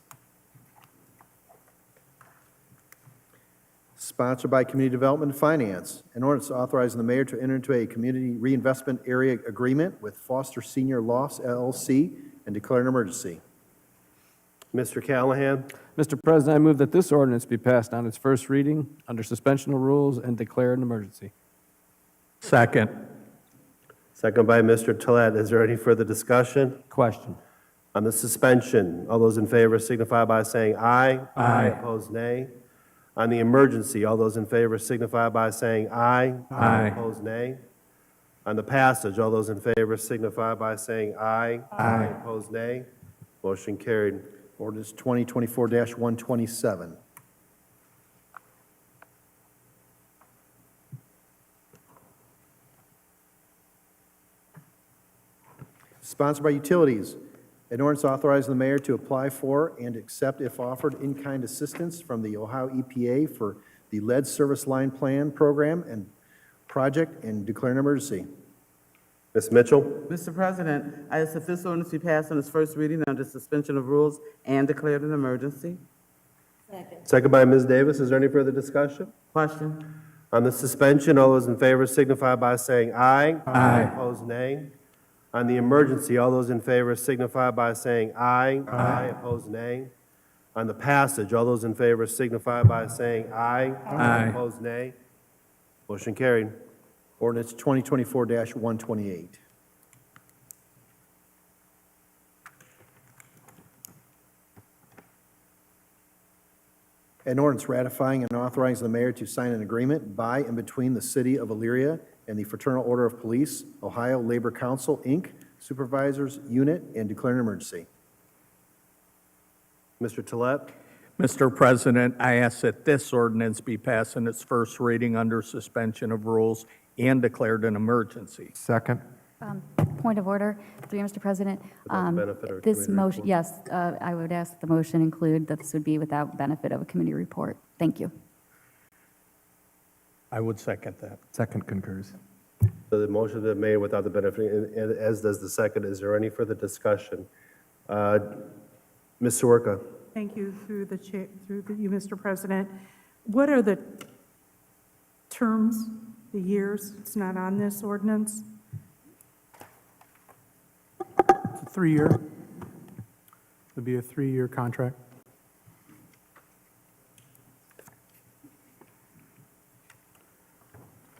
Sponsored by Community Development and Finance, an ordinance authorizing the mayor to enter into a community reinvestment area agreement with Foster Senior Lofts LLC and declare an emergency. Mr. Callahan. Mr. President, I move that this ordinance be passed on its first reading under suspension of rules and declare an emergency. Second. Second by Mr. Tolet. Is there any further discussion? Question. On the suspension, all those in favor signify by saying aye. Aye. Opposed, nay. On the emergency, all those in favor signify by saying aye. Aye. Opposed, nay. On the passage, all those in favor signify by saying aye. Aye. Opposed, nay. Motion carried. Ordinance 2024-127. Sponsored by Utilities. An ordinance authorizing the mayor to apply for and accept, if offered, in-kind assistance from the Ohio EPA for the lead service line plan program and project and declare an emergency. Ms. Mitchell? Mr. President, I ask that this ordinance be passed on its first reading under suspension of rules and declared an emergency. Second by Ms. Davis. Is there any further discussion? Question. On the suspension, all those in favor signify by saying aye. Aye. Opposed, nay. On the emergency, all those in favor signify by saying aye. Aye. Opposed, nay. On the passage, all those in favor signify by saying aye. Aye. Opposed, nay. Motion carried. Ordinance 2024-128. An ordinance ratifying and authorizing the mayor to sign an agreement by and between the City of Elyria and the Fraternal Order of Police, Ohio Labor Council, Inc., Supervisors Unit, and declare an emergency. Mr. Tolet? Mr. President, I ask that this ordinance be passed in its first reading under suspension of rules and declared an emergency. Second. Point of order, through you, Mr. President. Without the benefit of a This committee motion, report. yes, I would ask that the motion include that this would be without benefit of a committee report. Thank you. I would second that. Second concurs. So the motion is made without the benefit, and as does the second. Is there any further discussion? Ms. Swerka? Thank you, through the chair, you, Mr. President. What are the terms, the years? It's not on this ordinance. It's a 3-year. It'll be a 3-year contract.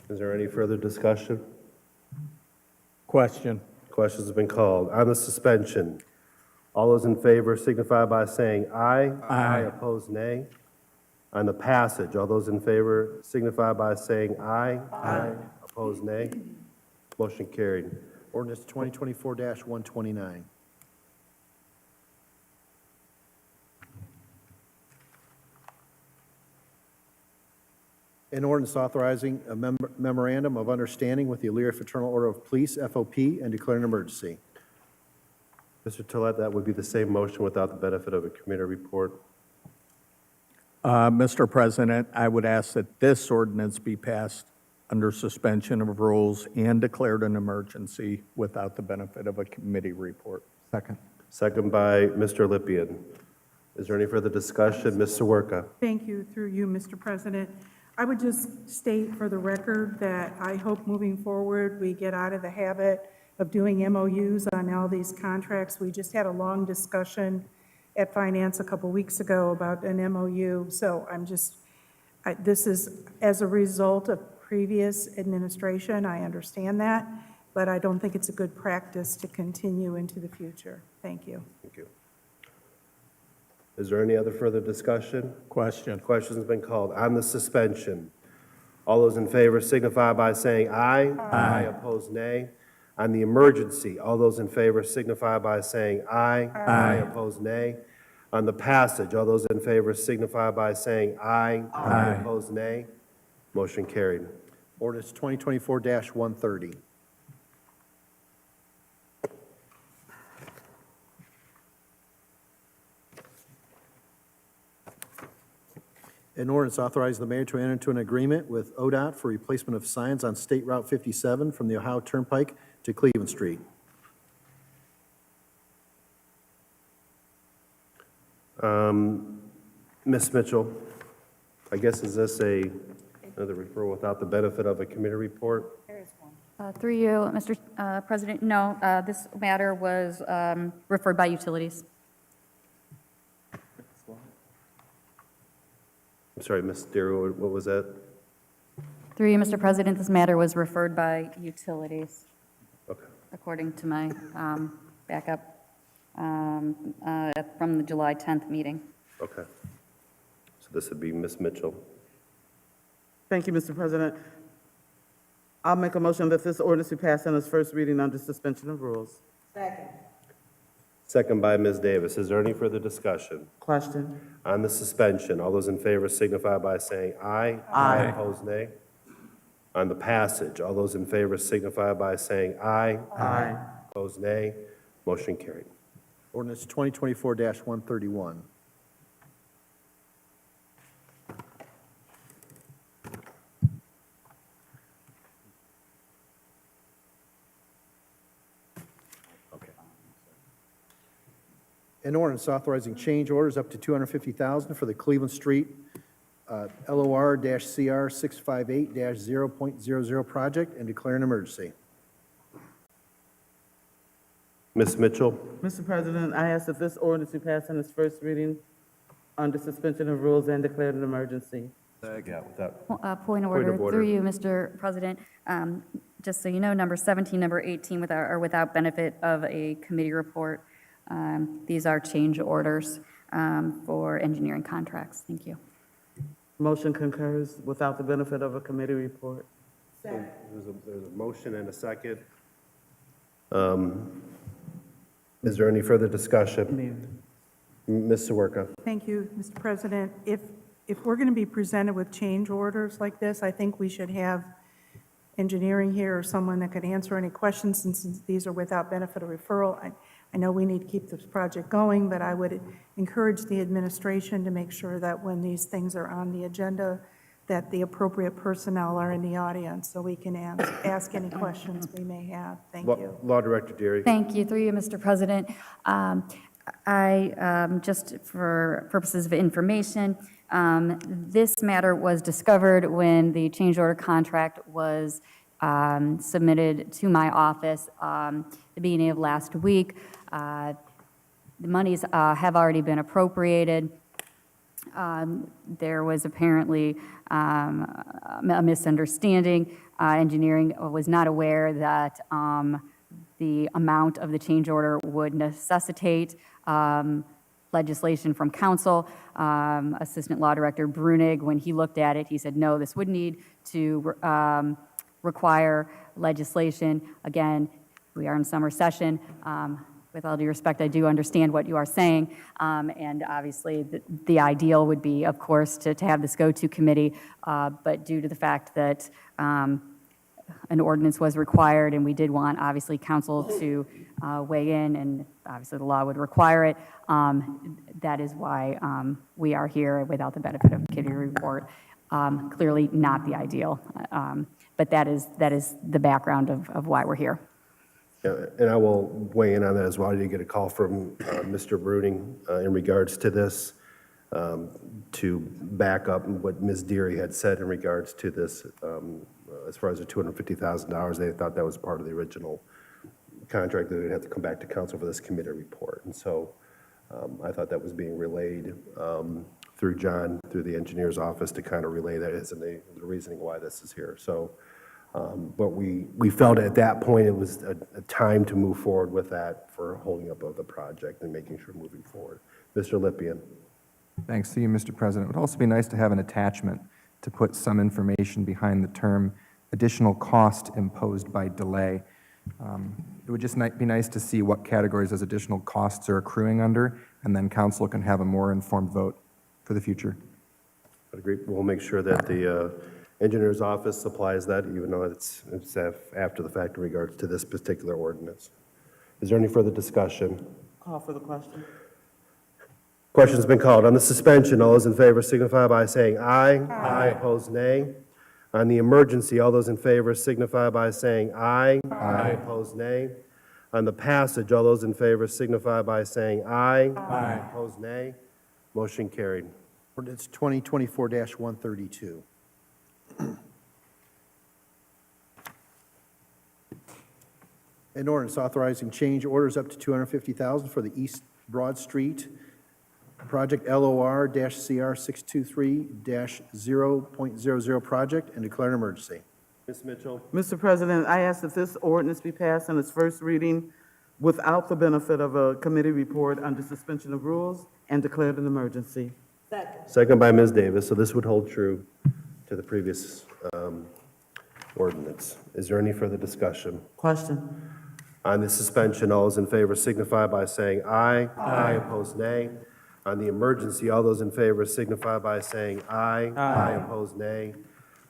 Is there any further discussion? Question. Questions have been called. On the suspension, all those in favor signify by saying aye. Aye. Opposed, nay. On the passage, all those in favor signify by saying aye. Aye. Opposed, nay. Motion carried. Ordinance 2024-129. An ordinance authorizing a memorandum of understanding with the Elyria Fraternal Order of Police, FOP, and declare an emergency. Mr. Tolet, that would be the same motion without the benefit of a committee report. Mr. President, I would ask that this ordinance be passed under suspension of rules and declared an emergency without the benefit of a committee report. Second. Second by Mr. Lippian. Is there any further discussion? Ms. Swerka? Thank you, through you, Mr. President. I would just state for the record that I hope moving forward, we get out of the habit of doing MOUs on all these contracts. We just had a long discussion at Finance a couple weeks ago about an MOU, so this is as a result of previous administration, I understand that, but I don't think it's a good practice to continue into the future. Thank you. Thank you. Is there any other further discussion? Question. Question's been called. On the suspension, all those in favor signify by saying aye. Aye. Opposed, nay. On the emergency, all those in favor signify by saying aye. Aye. Opposed, nay. On the passage, all those in favor signify by saying aye. Aye. Opposed, nay. Motion carried. Ordinance 2024-130. An ordinance authorizing the mayor to enter into an agreement with ODOT for replacement of signs on State Route 57 from the Ohio Turnpike to Cleveland Street. Ms. Mitchell, I guess is this another referral without the benefit of a committee report? Through you, Mr. President, no, this matter was referred by Utilities. I'm sorry, Ms. Darrow, what was that? Through you, Mr. President, this matter was referred by Utilities, Okay. according to my backup from the July 10th meeting. Okay. So this would be Ms. Mitchell. Thank you, Mr. President. I'll make a motion that this ordinance be passed on its first reading under suspension of rules. Second by Ms. Davis. Is there any further discussion? Question? On the suspension, all those in favor signify by saying aye. Aye. Opposed, nay. On the passage, all those in favor signify by saying aye. Aye. Opposed, nay. Motion carried. Ordinance 2024-131. An ordinance authorizing change orders up to $250,000 for the Cleveland Street LOR-CR 658-0.00 project and declare an emergency. Ms. Mitchell, Mr. President, I ask that this ordinance be passed on its first reading under suspension of rules and declared an emergency. yeah, with that. Point of order, through you, Mr. President. Just so you know, number 17, number 18 are without benefit of a committee report. These are change orders for engineering contracts. Thank you. Motion concurs without the benefit of a committee report. There's a motion and a second. Is there any further discussion? Ms. Sawerka. Thank you, Mr. President. If we're going to be presented with change orders like this, I think we should have engineering here or someone that could answer any questions, since these are without benefit of referral. I know we need to keep this project going, but I would encourage the administration to make sure that when these things are on the agenda, that the appropriate personnel are in the audience so we can ask any questions we may have. Thank you. Law Director Deary. Thank you, through you, Mr. President. Just for purposes of information, this matter was discovered when the change order contract was submitted to my office the beginning of last week. The monies have already been appropriated. There was apparently a misunderstanding. Engineering was not aware that the amount of the change order would necessitate legislation from council. Assistant Law Director Brunig, when he looked at it, he said, no, this would need to require legislation. Again, we are in summer session. With all due respect, I do understand what you are saying, and obviously the ideal would be, of course, to have this go to committee, but due to the fact that an ordinance was required, and we did want, obviously, council to weigh in, and obviously the law would require it, that is why we are here without the benefit of a committee report. Clearly not the ideal, but that is the background of why we're here. Yeah, and I will weigh in on that as well. I did get a call from Mr. Bruning in regards to this, to back up what Ms. Deary had said in regards to this. As far as the $250,000, they thought that was part of the original contract, that they'd have to come back to council for this committee report. And so I thought that was being relayed through John, through the engineer's office, to kind of relay that as the reasoning why this is here. So, but we felt at that point it was a time to move forward with that for holding up of the project and making sure moving forward. Mr. Lippian. Thanks to you, Mr. President. It would also be nice to have an attachment to put some information behind the term additional cost imposed by delay. It would just be nice to see what categories those additional costs are accruing under, and then council can have a more informed vote for the future. I agree. We'll make sure that the engineer's office supplies that, even though it's after the fact in regards to this particular ordinance. Is there any further discussion? Call for the question. Question's been called. On the suspension, all those in favor signify by saying aye. Aye. Opposed, nay. On the emergency, all those in favor signify by saying aye. Aye. Opposed, nay. On the passage, all those in favor signify by saying aye. Aye. Opposed, nay. Motion carried. Ordinance 2024-132. An ordinance authorizing change orders up to $250,000 for the East Broad Street project LOR-CR 623-0.00 project and declare an emergency. Ms. Mitchell. Mr. President, I ask that this ordinance be passed on its first reading without the benefit of a committee report under suspension of rules and declared an emergency. Second by Ms. Davis, so this would hold true to the previous ordinance. Is there any further discussion? Question. On the suspension, all those in favor signify by saying aye. Aye. Opposed, nay. On the emergency, all those in favor signify by saying aye. Aye. Opposed, nay.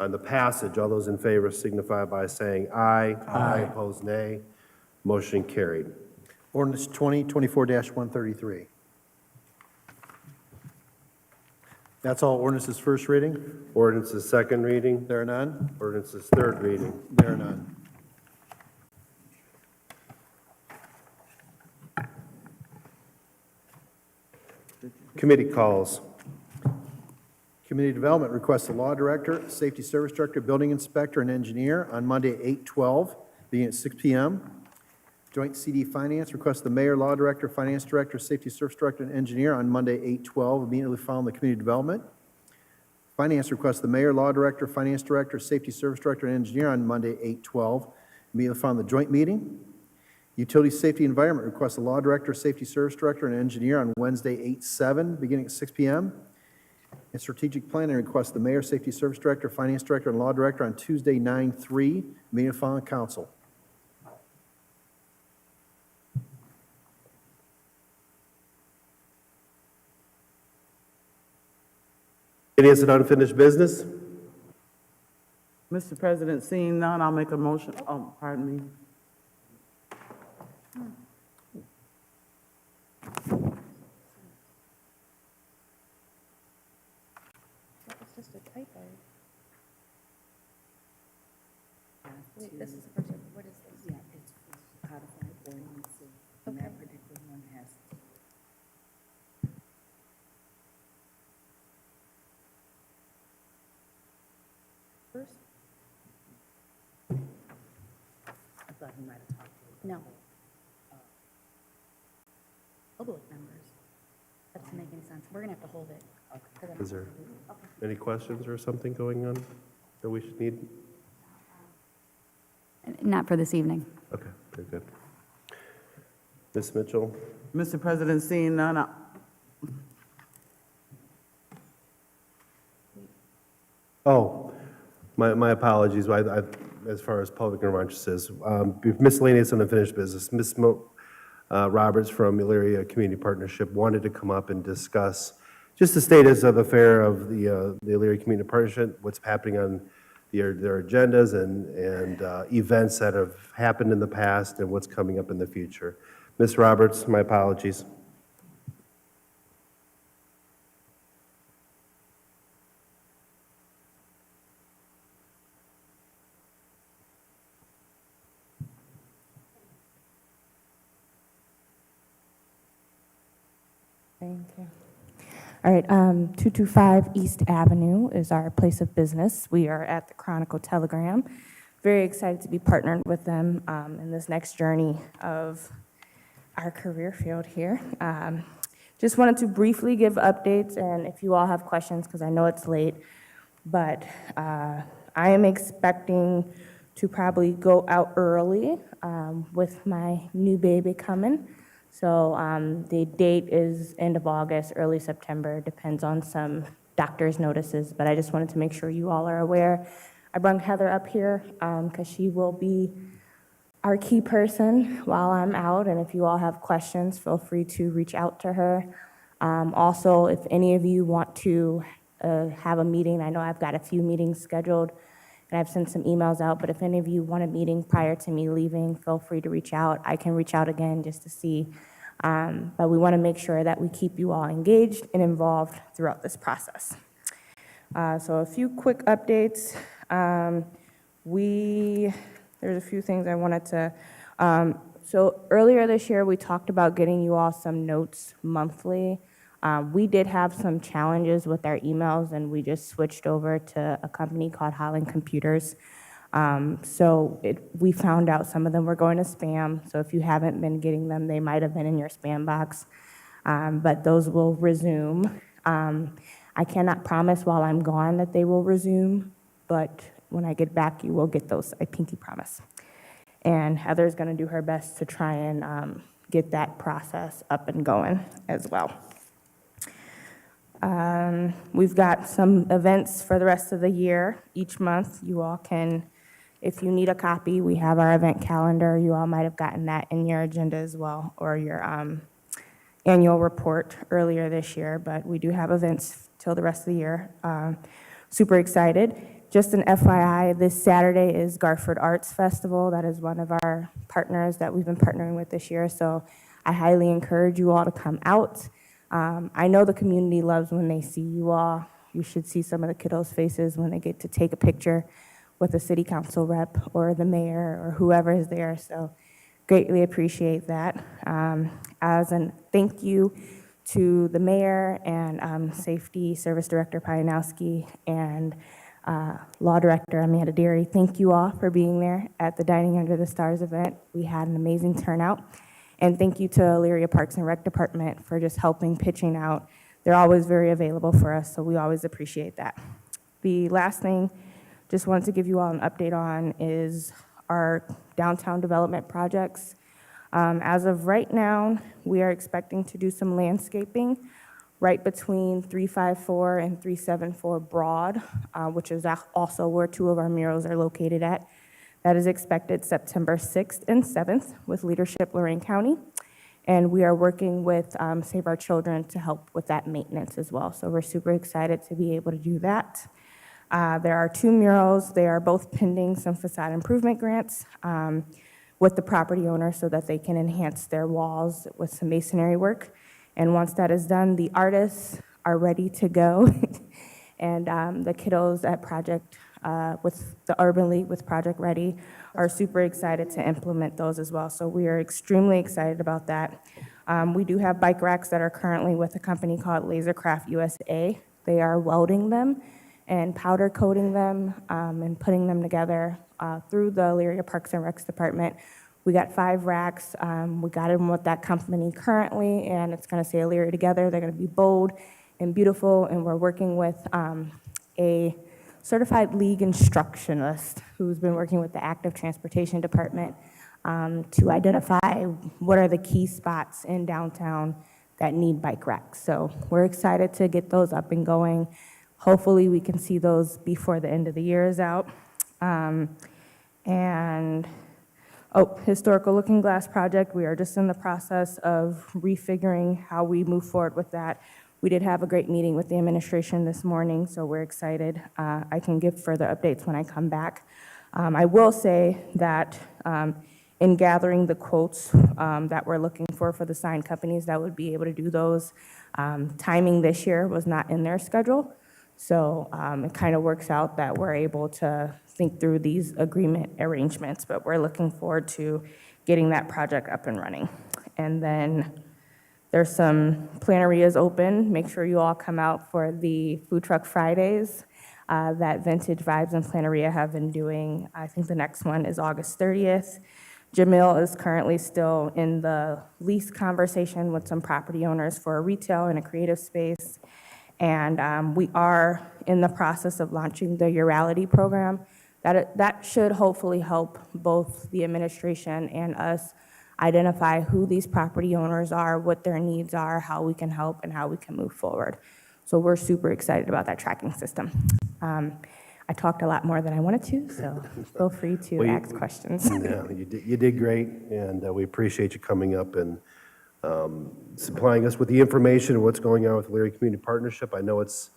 On the passage, all those in favor signify by saying aye. Aye. Opposed, nay. Motion carried. Ordinance 2024-133. That's all ordinances first reading? Ordinance is second reading. There are none? Ordinance is third reading. There are none. Committee calls. Community Development requests the Law Director, Safety Service Director, Building Inspector, and Engineer on Monday, 8/12, beginning at 6 p.m. Joint CD Finance requests the Mayor, Law Director, Finance Director, Safety Service Director, and Engineer on Monday, 8/12, immediately following the Community Development. Finance requests the Mayor, Law Director, Finance Director, Safety Service Director, and Engineer on Monday, 8/12, immediately following the joint meeting. Utility Safety Environment requests the Law Director, Safety Service Director, and Engineer on Wednesday, 8/7, beginning at 6 p.m. And Strategic Planning requests the Mayor, Safety Service Director, Finance Director, and Law Director on Tuesday, 9/3, immediately following Council. Any is an unfinished business? Mr. President, seeing none, I'll make a motion. Oh, pardon me. It's just a typo. Wait, this is the first one. What is this? Yeah, it's codified ordinance, and that particular one has. First? I thought he might have talked to you. No. Public members. That doesn't make any sense. We're gonna have to hold it. Okay. Is there any questions or something going on that we should need? Not for this evening. Okay, very good. Ms. Mitchell? Mr. President, seeing none, Oh, my apologies. As far as public interventions, miscellaneous and unfinished business. Ms. Roberts from Elyria Community Partnership wanted to come up and discuss just the status of the fair of the Elyria Community Partnership, what's happening on their agendas and events that have happened in the past and what's coming up in the future. Ms. Roberts, my apologies. Thank you. All right, 225 East Avenue is our place of business. We are at the Chronicle Telegram. Very excited to be partnered with them in this next journey of our career field here. Just wanted to briefly give updates, and if you all have questions, because I know it's late, but I am expecting to probably go out early with my new baby coming. So the date is end of August, early September, depends on some doctor's notices, but I just wanted to make sure you all are aware. I brought Heather up here because she will be our key person while I'm out, and if you all have questions, feel free to reach out to her. Also, if any of you want to have a meeting, I know I've got a few meetings scheduled, and I've sent some emails out, but if any of you want a meeting prior to me leaving, feel free to reach out. I can reach out again just to see. But we want to make sure that we keep you all engaged and involved throughout this process. So a few quick updates. There's a few things I wanted to, so earlier this year, we talked about getting you all some notes monthly. We did have some challenges with our emails, and we just switched over to a company called Holland Computers. We found out some of them were going to spam, so if you haven't been getting them, they might have been in your spam box, but those will resume. I cannot promise while I'm gone that they will resume, but when I get back, you will get those, I pinky promise. and Heather's going to do her best to try and get that process up and going as well. We've got some events for the rest of the year. Each month, you all can, if you need a copy, we have our event calendar. You all might have gotten that in your agenda as well, or your annual report earlier this year, but we do have events till the rest of the year. Super excited. Just an FYI, this Saturday is Garford Arts Festival. That is one of our partners that we've been partnering with this year, so I highly encourage you all to come out. I know the community loves when they see you all. You should see some of the kiddos' faces when they get to take a picture with a city council rep or the mayor or whoever is there, so greatly appreciate that. As a thank you to the mayor and Safety Service Director Pianowski and Law Director Amanda Deary, thank you all for being there at the Dining Under the Stars event. We had an amazing turnout. And thank you to Elyria Parks and Rec Department for just helping pitching out. They're always very available for us, so we always appreciate that. The last thing, just wanted to give you all an update on is our downtown development projects. As of right now, we are expecting to do some landscaping right between 354 and 374 Broad, which is also where two of our murals are located at. That is expected September 6th and 7th with Leadership Lorraine County. And we are working with Save Our Children to help with that maintenance as well. So we're super excited to be able to do that. There are two murals. They are both pending some facade improvement grants with the property owner so that they can enhance their walls with some masonry work. And once that is done, the artists are ready to go. And the kiddos at Project, with the Urban League with Project Ready, are super excited to implement those as well. So we are extremely excited about that. We do have bike racks that are currently with a company called Lasercraft USA. They are welding them and powder coating them and putting them together through the Elyria Parks and Recs Department. We got 5 racks. We got them with that company currently, and it's going to say Elyria together. They're going to be bold and beautiful, and we're working with a certified league instructionist who's been working with the Active Transportation Department to identify what are the key spots in downtown that need bike racks. So we're excited to get those up and going. Hopefully we can see those before the end of the year is out. Historical Looking Glass project, we are just in the process of refiguring how we move forward with that. We did have a great meeting with the administration this morning, so we're excited. I can give further updates when I come back. I will say that in gathering the quotes that we're looking for the sign companies that would be able to do those, timing this year was not in their schedule. So it kind of works out that we're able to think through these agreement arrangements, but we're looking forward to getting that project up and running. And then there's some planerias open. Make sure you all come out for the Food Truck Fridays that Vintage Vibes and Planeria have been doing. I think the next one is August 30th. Jamil is currently still in the lease conversation with some property owners for a retail and a creative space. And we are in the process of launching the Urality program. That should hopefully help both the administration and us identify who these property owners are, what their needs are, how we can help, and how we can move forward. So we're super excited about that tracking system. I talked a lot more than I wanted to, so feel free to ask questions. Yeah, you did great, and we appreciate you coming up and supplying us with the information of what's going on with the Elyria Community Partnership. I know it's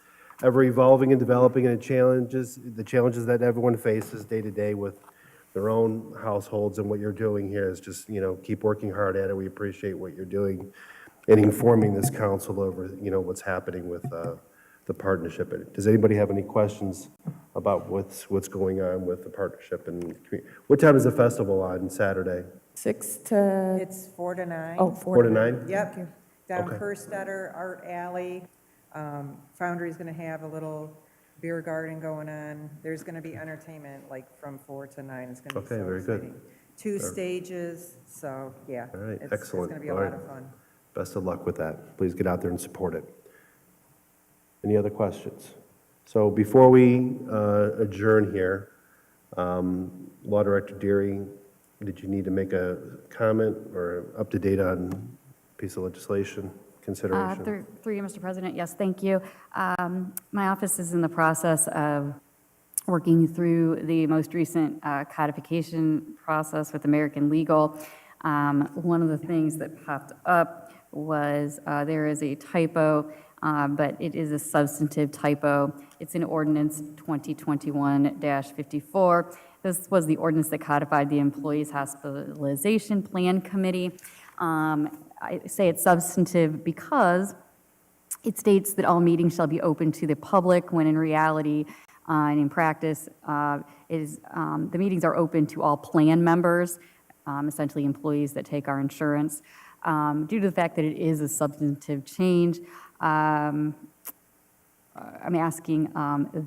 ever evolving and developing, and the challenges that everyone faces day to day with their own households, and what you're doing here is just, keep working hard at it. We appreciate what you're doing and informing this council over, what's happening with the partnership. Does anybody have any questions about what's going on with the partnership? And what time is the festival on Saturday? 6 to... It's 4 to 9. Oh, 4 to 9? Yep, down Okay. Kerstetter Art Alley. Foundry's going to have a little beer garden going on. There's going to be entertainment like from 4 to 9. It's going to be Okay, so very good. exciting. 2 stages, so yeah. All right, It's excellent. going to be a All lot right. of fun. Best of luck with that. Please get out there and support it. Any other questions? So before we adjourn here, Law Director Deary, Did you need to make a comment or up to date on piece of legislation consideration? Through you, Mr. President, yes, thank you. My office is in the process of working through the most recent codification process with American Legal. One of the things that popped up was there is a typo, but it is a substantive typo. It's in Ordinance 2021-54. This was the ordinance that codified the Employees Hospitalization Plan Committee. I say it's substantive because it states that all meetings shall be open to the public, when in reality and in practice, the meetings are open to all plan members, essentially employees that take our insurance. Due to the fact that it is a substantive change, I'm asking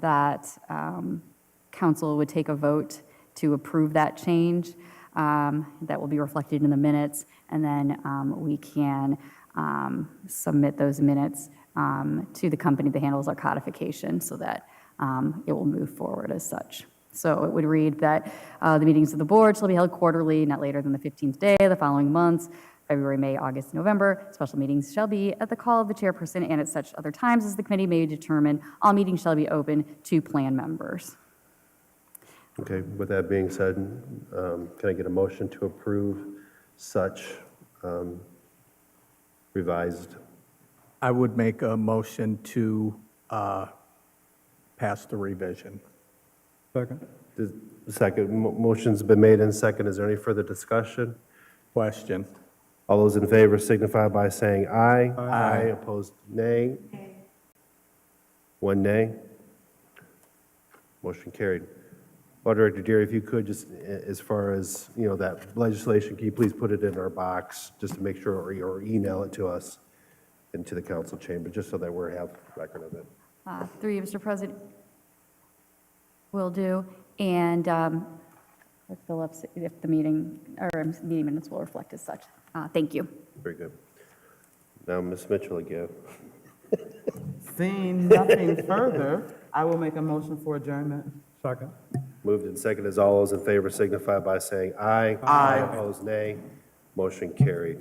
that council would take a vote to approve that change. That will be reflected in the minutes, and then we can submit those minutes to the company that handles our codification so that it will move forward as such. So it would read that the meetings of the board shall be held quarterly, not later than the 15th day of the following months, February, May, August, November. Special meetings shall be at the call of the chairperson and at such other times as the committee may determine. All meetings shall be open to plan members. Okay, with that being said, can I get a motion to approve such revised? I would make a motion to pass the revision. Second. Second, motion's been made and second. Is there any further discussion? Question. All those in favor signify by saying aye. Aye. Opposed, nay. One nay. Motion carried. Well, Director Deary, if you could, just as far as, that legislation, can you please put it in our box just to make sure, or email it to us and to the council chamber, just so that we have record of it. Through you, Mr. President. Will do. And Phillips, if the meeting minutes will reflect as such. Thank you. Very good. Now, Ms. Mitchell again. Seeing nothing further, I will make a motion for adjournment. Second. Moved and seconded. As all those in favor signify by saying aye. Aye. Opposed, nay. Motion carried.